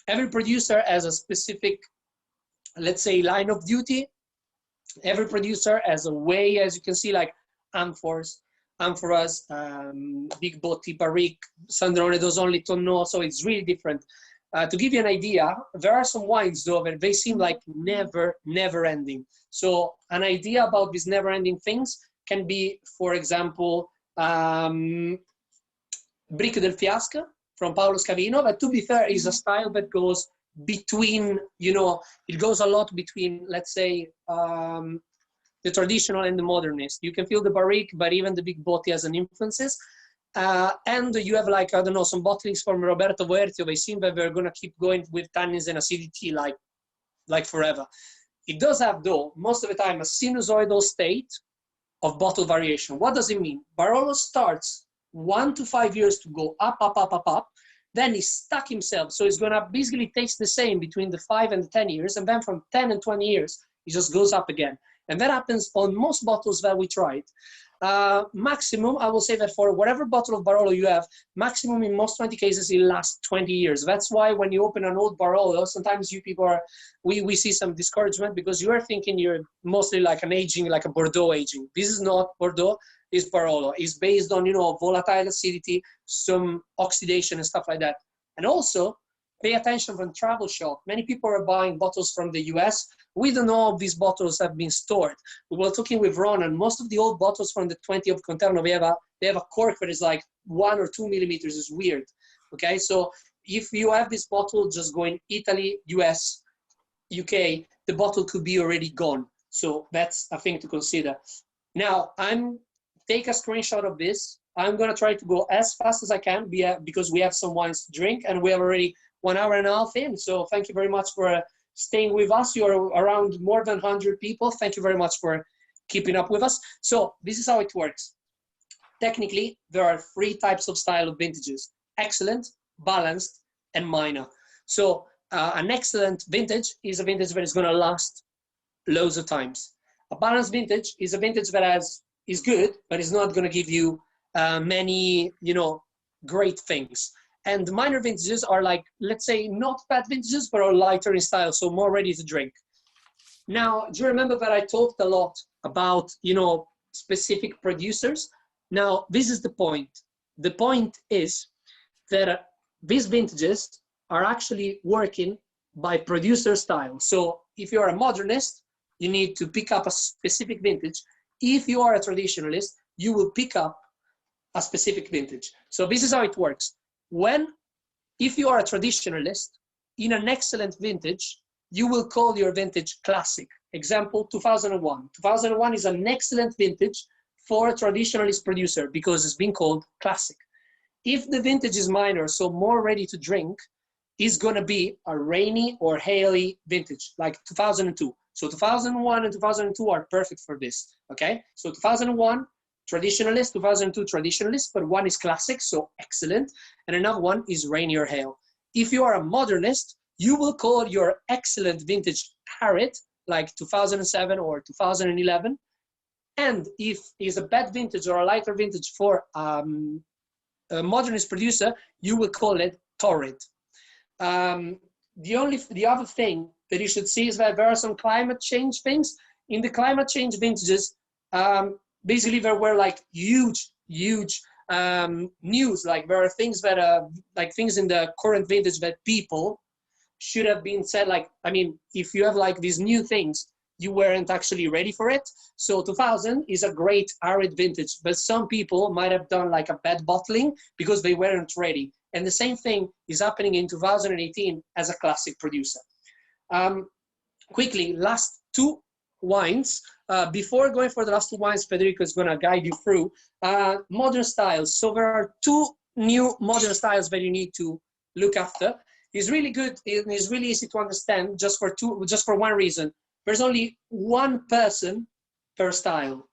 Every producer has a specific, let's say, line of duty. Every producer has a way, as you can see, like amphoras, Big Botti, Barrique, Sandrone, Dosonli, Tonneau, so it's really different. To give you an idea, there are some wines though that they seem like never ending. So an idea about these never ending things can be, for example, Brick del Fiasco from Paolo Scavino, but to be fair, is a style that goes between, you know, it goes a lot between, let's say, the traditional and the modernist. You can feel the barrique, but even the big botti has an influences. And you have, like, I don't know, some bottlings from Roberto Vertio. They seem that they're going to keep going with tannins and acidity like forever. It does have, though, most of the time, a sinusoidal state of bottle variation. What does it mean? Barolo starts 1 to 5 years to go up, up, up, up, up. Then he stuck himself. So it's going to basically taste the same between the 5 and the 10 years. And then from 10 and 20 years, it just goes up again. And that happens on most bottles that we tried. Maximum, I will say that for whatever bottle of Barolo you have, maximum in most 20 cases, it lasts 20 years. That's why when you open an old Barolo, sometimes you people are, we see some discouragement because you are thinking you're mostly like an aging, like a Bordeaux aging. This is not Bordeaux, it's Barolo. It's based on, you know, volatile acidity, some oxidation and stuff like that. And also, pay attention from travel shop. Many people are buying bottles from the US. We don't know if these bottles have been stored. We were talking with Ron, and most of the old bottles from the 20 of Conterno, they have a cork that is like 1 or 2 millimeters. It's weird. Okay, so if you have this bottle just going Italy, US, UK, the bottle could be already gone. So that's a thing to consider. Now, take a screenshot of this. I'm gonna try to go as fast as I can because we have some wines to drink, and we have already 1 hour and a half in. So thank you very much for staying with us. You're around more than 100 people. Thank you very much for keeping up with us. So this is how it works. Technically, there are 3 types of style of vintages: excellent, balanced, and minor. So an excellent vintage is a vintage that is going to last loads of times. A balanced vintage is a vintage that is good, but is not going to give you many, you know, great things. And minor vintages are like, let's say, not bad vintages, but are lighter in style, so more ready to drink. Now, do you remember that I talked a lot about, you know, specific producers? Now, this is the point. The point is that these vintages are actually working by producer style. So if you're a modernist, you need to pick up a specific vintage. If you are a traditionalist, you will pick up a specific vintage. So this is how it works. If you are a traditionalist, in an excellent vintage, you will call your vintage classic. Example, 2001. 2001 is an excellent vintage for a traditionalist producer because it's been called classic. If the vintage is minor, so more ready to drink, is going to be a rainy or haily vintage, like 2002. So 2001 and 2002 are perfect for this, okay? So 2001, traditionalist, 2002 traditionalist, but one is classic, so excellent, and another one is rainy or hail. If you are a modernist, you will call your excellent vintage Harriet, like 2007 or 2011, and if it's a bad vintage or a lighter vintage for a modernist producer, you will call it Torrid. The other thing that you should see is that there are some climate change things. In the climate change vintages, basically there were like huge news, like there are things that like things in the current vintage that people should have been said, like, I mean, if you have like these new things, you weren't actually ready for it. So 2000 is a great arid vintage, but some people might have done like a bad bottling because they weren't ready. And the same thing is happening in 2018 as a classic producer. Quickly, last 2 wines. Before going for the last 2 wines, Federico is going to guide you through modern styles. So there are 2 new modern styles that you need to look after. It's really good. It's really easy to understand just for one reason. There's only one person per style,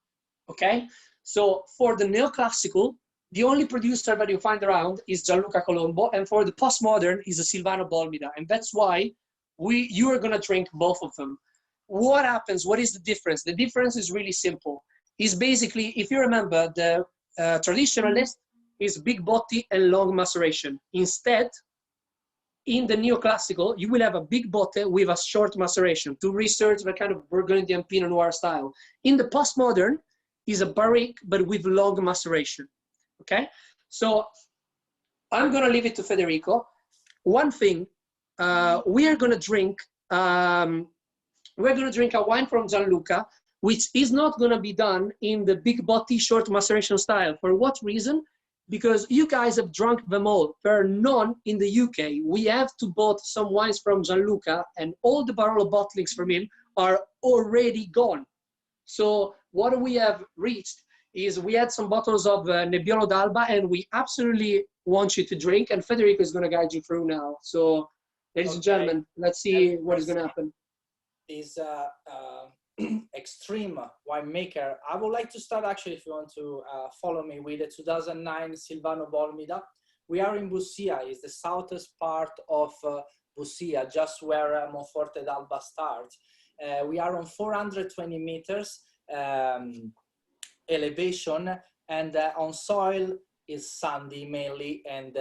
okay? So for the neoclassical, the only producer that you find around is Gianluca Colombo, and for the postmodern is a Silvano Bolmida, and that's why you are gonna drink both of them. What happens? What is the difference? The difference is really simple. It's basically, if you remember, the traditionalist is big botti and long maceration. Instead, in the neoclassical, you will have a big botte with a short maceration to research the kind of Burgundian Pinot Noir style. In the postmodern, is a barrique, but with long maceration, okay? So I'm gonna leave it to Federico. One thing, we're gonna drink a wine from Gianluca, which is not going to be done in the big bottle short maceration style. For what reason? Because you guys have drunk them all. Per none in the UK. We have to bought some wines from Gianluca, and all the Barolo bottlings from him are already gone. So what we have reached is we had some bottles of Nebbiolo d'Alba, and we absolutely want you to drink, and Federico is going to guide you through now. So, ladies and gentlemen, let's see what is going to happen. Is extreme winemaker. I would like to start, actually, if you want to follow me, with the 2009 Silvano Bolmida. We are in Bussia. It's the southest part of Bussia, just where Monforte d'Alba starts. We are on 420 meters elevation, and on soil is sandy mainly, and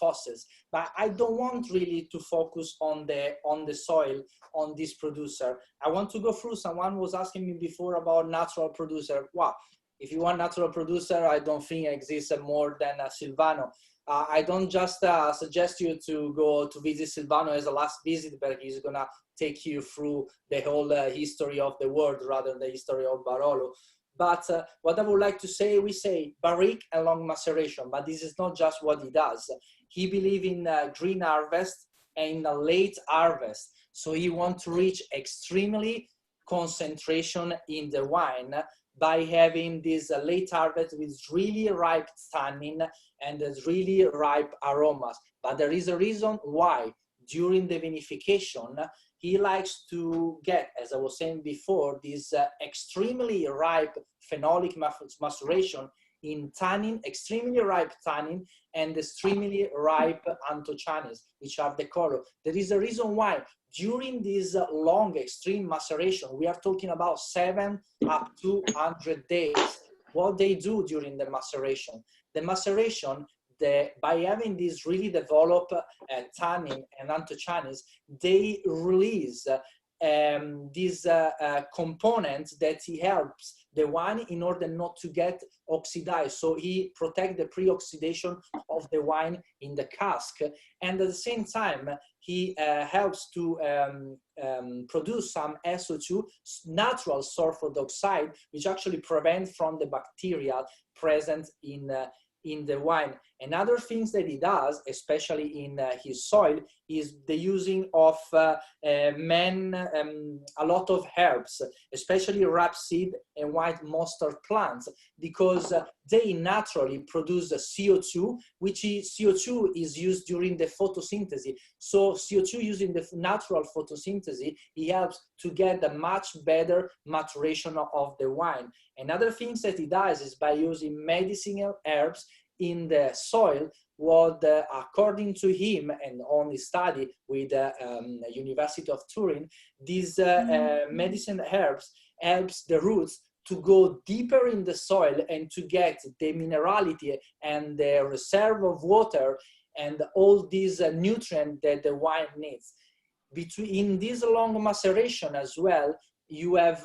fosses. But I don't want really to focus on the soil on this producer. I want to go through. Someone was asking me before about natural producer. Wow, if you want natural producer, I don't think exists more than Silvano. I don't just suggest you to go to visit Silvano as a last visit, but he's gonna take you through the whole history of the world rather than the history of Barolo. But what I would like to say, we say barrique and long maceration, but this is not just what he does. He believes in green harvest and in a late harvest. So he wants to reach extremely concentration in the wine by having this late harvest with really ripe tannin and really ripe aromas. But there is a reason why during the vinification, he likes to get, as I was saying before, this extremely ripe phenolic maceration in tannin, extremely ripe tannin, and extremely ripe anthocyanids, which are the color. There is a reason why during this long extreme maceration, we are talking about 7 up to 100 days. What they do during the maceration? The maceration, by having this really developed tannin and anthocyanids, they release these components that he helps the wine in order not to get oxidized. So he protects the pre-oxidation of the wine in the cask. And at the same time, he helps to produce some SO2, natural sulfur dioxide, which actually prevents from the bacteria present in the wine. And other things that he does, especially in his soil, is the using of a lot of herbs, especially rapeseed and white mustard plants, because they naturally produce CO2, which CO2 is used during the photosynthesis. So CO2 using the natural photosynthesis, he helps to get a much better maturation of the wine. And other things that he does is by using medicinal herbs in the soil, what according to him and on his study with the University of Turin, these medicinal herbs helps the roots to go deeper in the soil and to get the minerality and the reserve of water and all these nutrients that the wine needs. In this long maceration as well, you have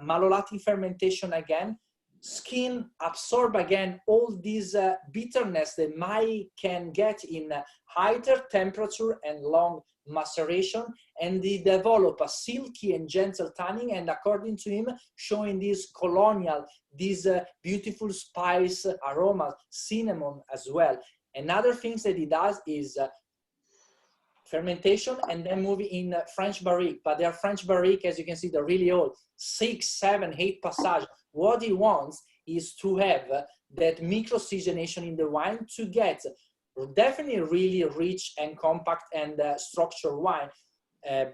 malolactic fermentation again. Skin absorb again all these bitterness that can get in higher temperature and long maceration, and they develop a silky and gentle tannin, and according to him, showing this colonial, these beautiful spice aromas, cinnamon as well. And other things that he does is fermentation and then moving in French barrique, but they are French barrique, as you can see, they're really old, 6, 7, 8 passage. What he wants is to have that micro-oxygenation in the wine to get definitely really rich and compact and structured wine,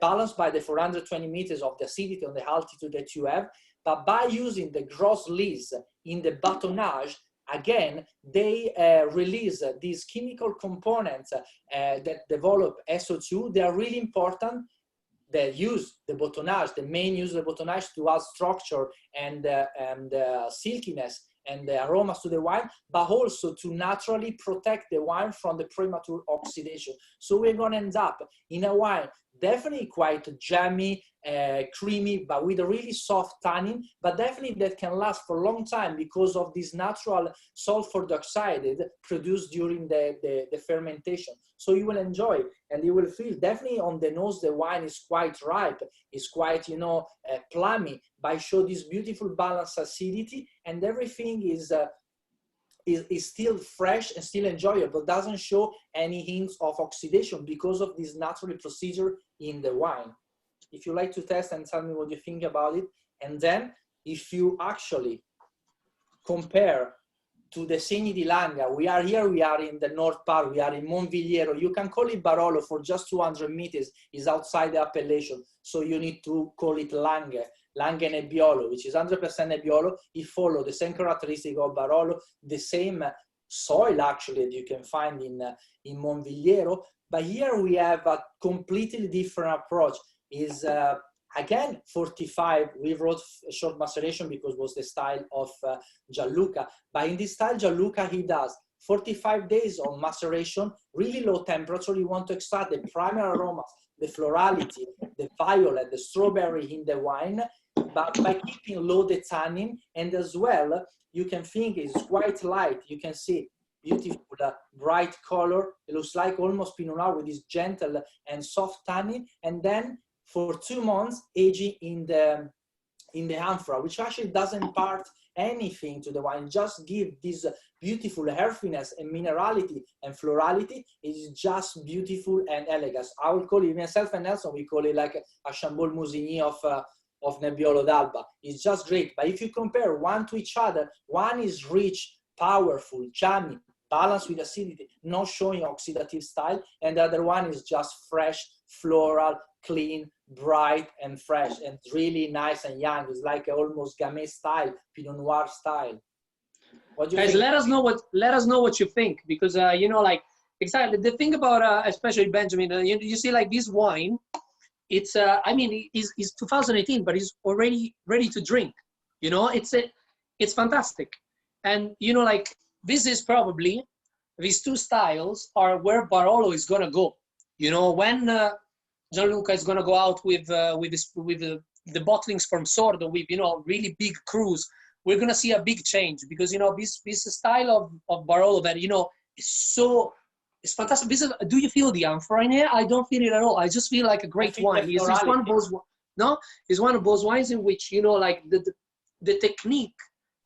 balanced by the 420 meters of the acidity on the altitude that you have. But by using the gross lees in the batonnage, again, they release these chemical components that develop SO2. They are really important. They use the batonnage, the main use of the batonnage, to add structure and silkiness and the aromas to the wine, but also to naturally protect the wine from the premature oxidation. So we're going to end up in a wine definitely quite jammy, creamy, but with a really soft tannin, but definitely that can last for a long time because of this natural sulfur dioxide produced during the fermentation. So you will enjoy, and you will feel definitely on the nose the wine is quite ripe, is quite, you know, plummy, but show this beautiful balanced acidity, and everything is still fresh and still enjoyable, doesn't show any hints of oxidation because of this natural procedure in the wine. If you like to test and tell me what you think about it, and then if you actually compare to the Segni di Langa, we are in the North Pari, we are in Monvigliero, you can call it Barolo for just 200 meters, is outside the appellation, so you need to call it Lange Nebbiolo, which is 100% Nebbiolo. It follows the same characteristic of Barolo, the same soil actually that you can find in Monvigliero, but here we have a completely different approach. Is again 45, we wrote a short maceration because it was the style of Gianluca, but in this style Gianluca, he does 45 days of maceration, really low temperature. You want to extract the primary aromas, the florality, the violet, the strawberry in the wine, but by keeping low the tannin, and as well you can think it's quite light. You can see beautiful bright color. It looks like almost Pinot Noir with this gentle and soft tannin, and then for 2 months aging in the amphora, which actually doesn't impart anything to the wine, just give this beautiful earthiness and minerality and florality. It's just beautiful and elegant. I will call it, myself and Nelson, we call it like a Chambol Musigny of Nebbiolo d'Alba. It's just great. But if you compare one to each other, one is rich, powerful, jammy, balanced with acidity, not showing oxidative style, and the other one is just fresh, floral, clean, bright and fresh, and really nice and young. It's like almost Gamay style, Pinot Noir style. What do you Guys, think? let us know what you think, because you know, like, exactly the thing about especially Benjamin, you see, like, this wine, it's I mean, it's 2018, but it's already ready to drink. You know, it's fantastic. And you know, like, this is probably, these two styles are where Barolo is gonna go. You know, when Gianluca is gonna go out with the bottlings from Sordo with, you know, really big crews, we're gonna see a big change, because, you know, this style of Barolo that, you know, is so, it's fantastic. This is, do you feel the amphora in here? I don't feel it at all. I just feel like a great wine. It's one of those, no, it's one of those wines in which, you know, like the technique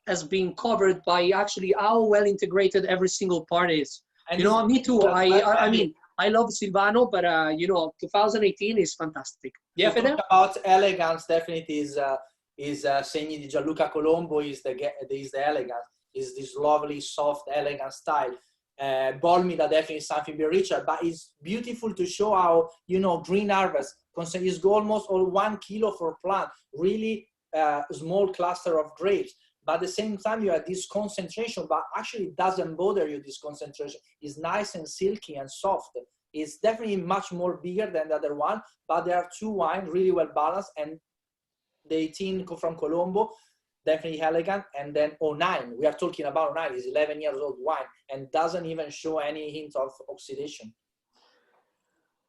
has been covered by actually how well integrated every single part is. And you know, me too. I mean, I love Silvano, but you know, 2018 is fantastic. Yeah, Fede? About elegance, definitely is Segni di Gianluca Colombo is the elegance. Is this lovely, soft, elegant style. Bolmida definitely is something very richer, but it's beautiful to show how, you know, green harvest is almost all 1 kilo for plant, really small cluster of grapes. But at the same time, you have this concentration, but actually it doesn't bother you, this concentration. It's nice and silky and soft. It's definitely much more bigger than the other one, but there are two wines really well balanced, and the 18 from Colombo, definitely elegant, and then 09, we are talking about 09, is 11 years old wine, and doesn't even show any hint of oxidation.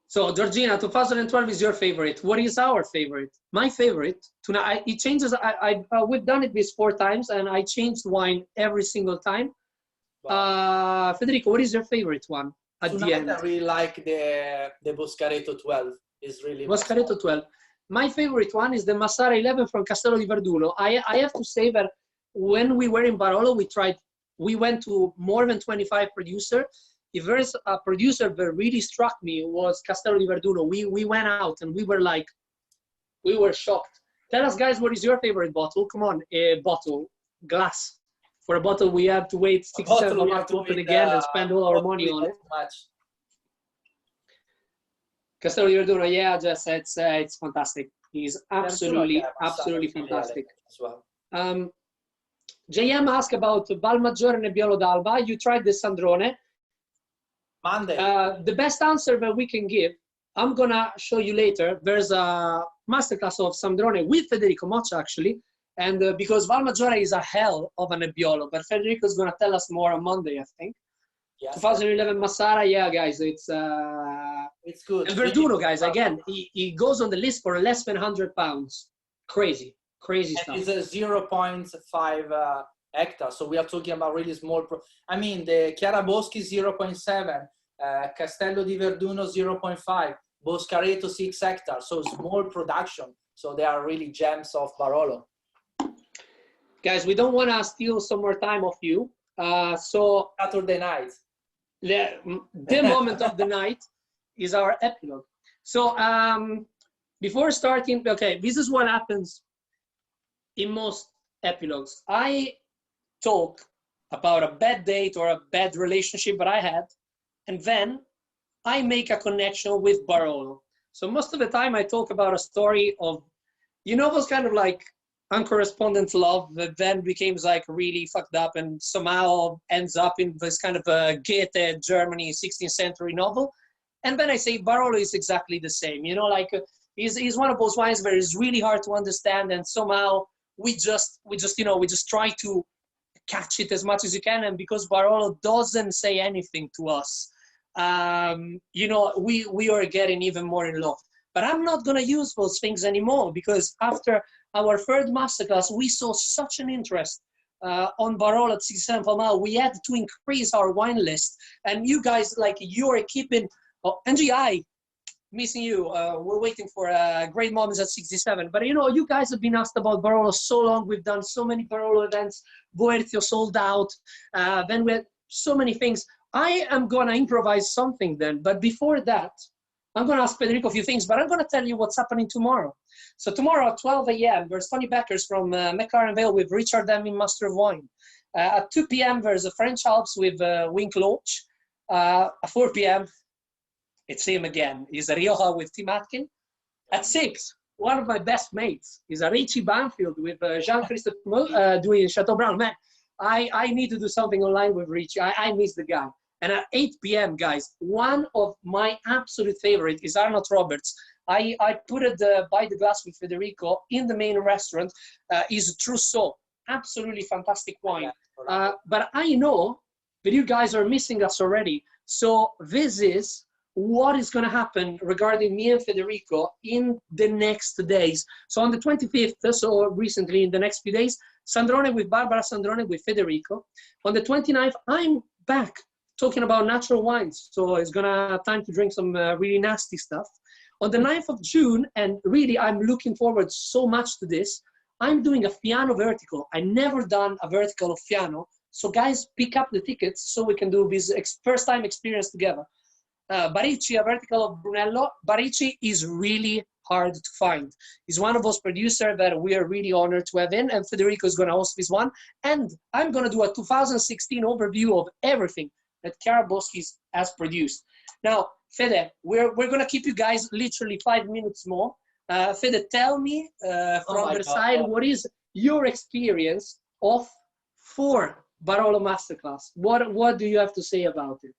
So Georgina, 2012 is your favorite. What is our favorite? My favorite, tonight, it changes. We've done it this 4 times, and I changed wine every single time. Wow. Federico, what is your favorite one at tonight, the end? I really like the Boscareto 12. It's really Boscareto 12. My favorite one is the Massara 11 from Castello di Verdulo. I have to say that when we were in Barolo, we went to more than 25 producers. If there is a producer that really struck me, was Castello di Verdulo. We went out and we were like, we were shocked. Tell us, guys, what is your favorite bottle? Come on, a bottle, glass. For a bottle, we have to wait 6 or 7 months to open again and spend all our money on it. Castello di Verdulo, yeah, just it's fantastic. He's absolutely fantastic. As well. JM asked about Valmaggiore Nebbiolo d'Alba. You tried the Sandrone. Monday. The best answer that we can give, I'm gonna show you later. There's a masterclass of Sandrone with Federico Moccia, actually, and because Valmaggiore is a hell of a Nebbiolo, but Federico is gonna tell us more on Monday, I think. Yes, 2011 Massara, yeah, guys, it's good. And Verduno, guys, again, he goes on the list for less than 100 pounds. Crazy stuff. It's a 0.5 hectare, so we are talking about really small. I mean, the Chiaraboschi 0.7, Castello di Verduno 0.5, Boscareto 6 hectares, so small production. So they are really gems of Barolo. Guys, we don't want to steal some more time of you. So Saturday night. The moment of the night is our epilogue. So before starting, okay, this is what happens in most epilogues. I talk about a bad date or a bad relationship that I had, and then I make a connection with Barolo. So most of the time I talk about a story of, you know, those kind of like uncorrespondent love that then becomes like really fucked up and somehow ends up in this kind of a Goethe Germany 16th century novel. And then I say Barolo is exactly the same, you know, like he's one of those wines where it's really hard to understand, and somehow we just try to catch it as much as you can. And because Barolo doesn't say anything to us, you know, we are getting even more in love. But I'm not going to use those things anymore, because after our third masterclass, we saw such an interest on Barolo at 67 Palmao. We had to increase our wine list. And you guys, like, you are keeping, NGI, missing you. We're waiting for great moments at 67. But, you know, you guys have been asked about Barolo so long. We've done so many Barolo events. Boertio sold out. Then we had so many things. I am going to improvise something then. But before that, I'm going to ask Federico a few things, but I'm going to tell you what's happening tomorrow. So tomorrow at 12 a.m., there's Tony Beckers from McLaren Vale with Richard Deming, Master of Wine. At 2 p.m., there's a French Alps with Wink Loach. At 4 p.m., it's him again. He's a Rioja with Tim Atkin. At 6, one of my best mates is a Richie Banfield with Jean-Christophe doing Chateaubriand. Man, I need to do something online with Richie. I miss the guy. And at 8 p.m., guys, one of my absolute favorite is Arnold Roberts. I put it by the glass with Federico in the main restaurant. Is Trousseau. Absolutely fantastic wine. But I know that you guys are missing us already. So this is what is going to happen regarding me and Federico in the next days. So on the 25th, so recently in the next few days, Sandrone with Barbara Sandrone with Federico. On the 29th, I'm back talking about natural wines. So it's gonna time to drink some really nasty stuff. On the 9th of June, and really I'm looking forward so much to this, I'm doing a Fiano vertical. I never done a vertical of Fiano. So guys, pick up the tickets so we can do this first time experience together. Baricci, a vertical of Brunello. Baricci is really hard to find. He's one of those producers that we are really honored to have in, and Federico is gonna host this one. And I'm gonna do a 2016 overview of everything that Chiaraboschi has produced. Now, Fede, we're going to keep you guys literally 5 minutes more. Fede, tell me from your side, what is your experience of 4 Barolo Masterclass? What do you have to say about it?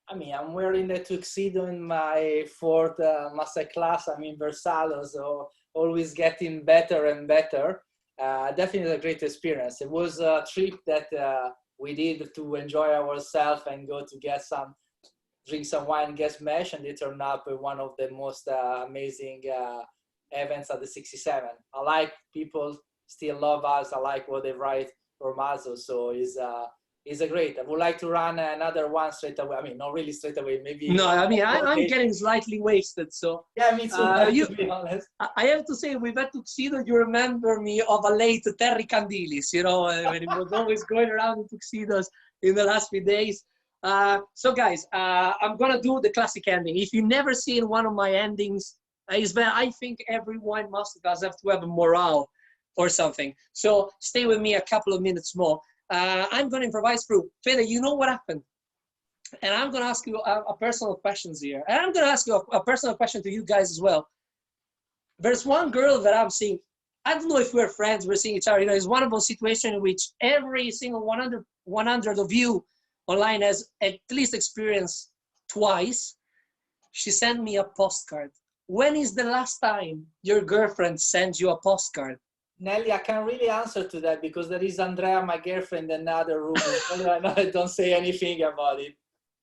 I mean, I'm wearing the tuxedo in my 4th Masterclass. I'm in Versailles, so always getting better and better. Definitely a great experience. It was a trip that we did to enjoy ourselves and go to drink some wine, get smashed, and it turned up one of the most amazing events at the 67. I like people still love us. I like what they write for Mazzo, so it's a great. I would like to run another one straight away. I mean, not really straight away, maybe. No, I mean, I'm getting slightly wasted, so. Yeah, me too, to be honest. I have to say, with that tuxedo, you remember me of a late Terry Candilis, you know, when he was always going around in tuxedos in the last few days. So guys, I'm gonna do the classic ending. If you've never seen one of my endings, is that I think every wine masterclass have to have a morale or something. So stay with me a couple of minutes more. I'm going to improvise through. Fede, you know what happened? And I'm going to ask you a personal questions here. And I'm going to ask you a personal question to you guys as well. There's one girl that I'm seeing. I don't know if we're friends, we're seeing each other. You know, it's one of those situations in which every single 100 of you online has at least experienced twice. She sent me a postcard. When is the last time your girlfriend sent you a postcard? Nelly, I can't really answer to that because there is Andrea, my girlfriend, in another room. I don't say anything about it.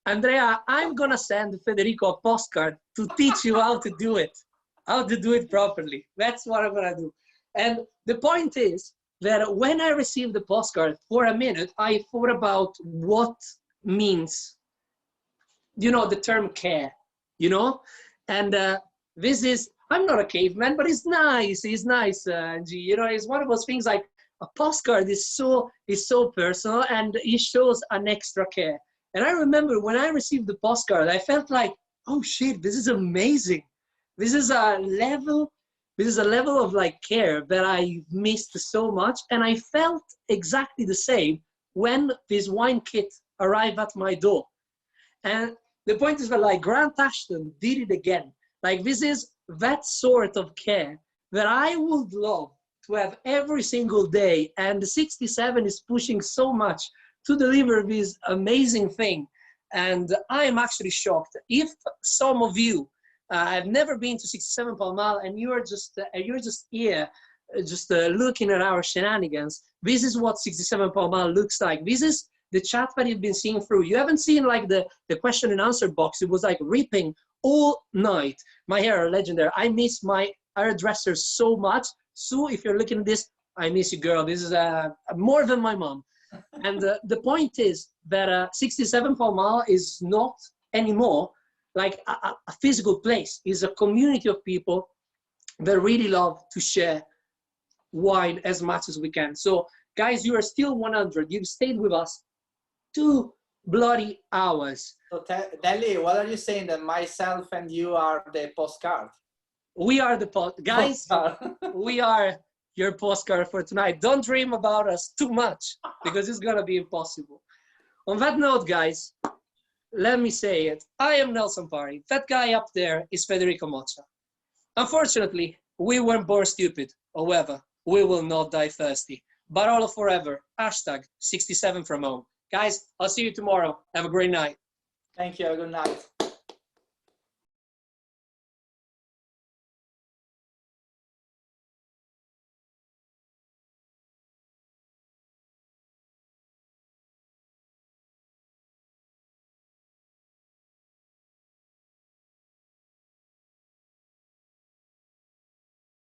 Andrea, I'm gonna send Federico a postcard to teach you how to do it properly. That's what I'm gonna do. And the point is that when I received the postcard, for a minute, I thought about what means, you know, the term care, you know? And this is, I'm not a caveman, but it's nice, G. You know, it's one of those things like a postcard is so personal and it shows an extra care. And I remember when I received the postcard, I felt like, oh shit, this is amazing. This is a level of like care that I missed so much. And I felt exactly the same when this wine kit arrived at my door. And the point is that like Grant Ashton did it again. Like this is that sort of care that I would love to have every single day. And the 67 is pushing so much to deliver this amazing thing. And I'm actually shocked. If some of you have never been to 67 Pall Mall and you're just here, looking at our shenanigans, this is what 67 Pall Mall looks like. This is the chat that you've been seeing through. You haven't seen like the question and answer box. It was like ripping all night. My hair are legendary. I miss my hairdresser so much. Sue, if you're looking at this, I miss you, girl. This is more than my mom. And the point is that 67 Pall Mall is not anymore like a physical place. It's a community of people that really love to share wine as much as we can. So guys, you are still 100. You've stayed with us 2 bloody hours. So Deli, what are you saying, that myself and you are the postcard? We are the guys. We are your postcard for tonight. Don't dream about us too much because it's gonna be impossible. On that note, guys, let me say it. I am Nelson Pari. That guy up there is Federico Moccia. Unfortunately, we weren't born stupid. However, we will not die thirsty. Barolo forever. #67 from home. Guys, I'll see you tomorrow. Have a great night. Thank you. Have a good night.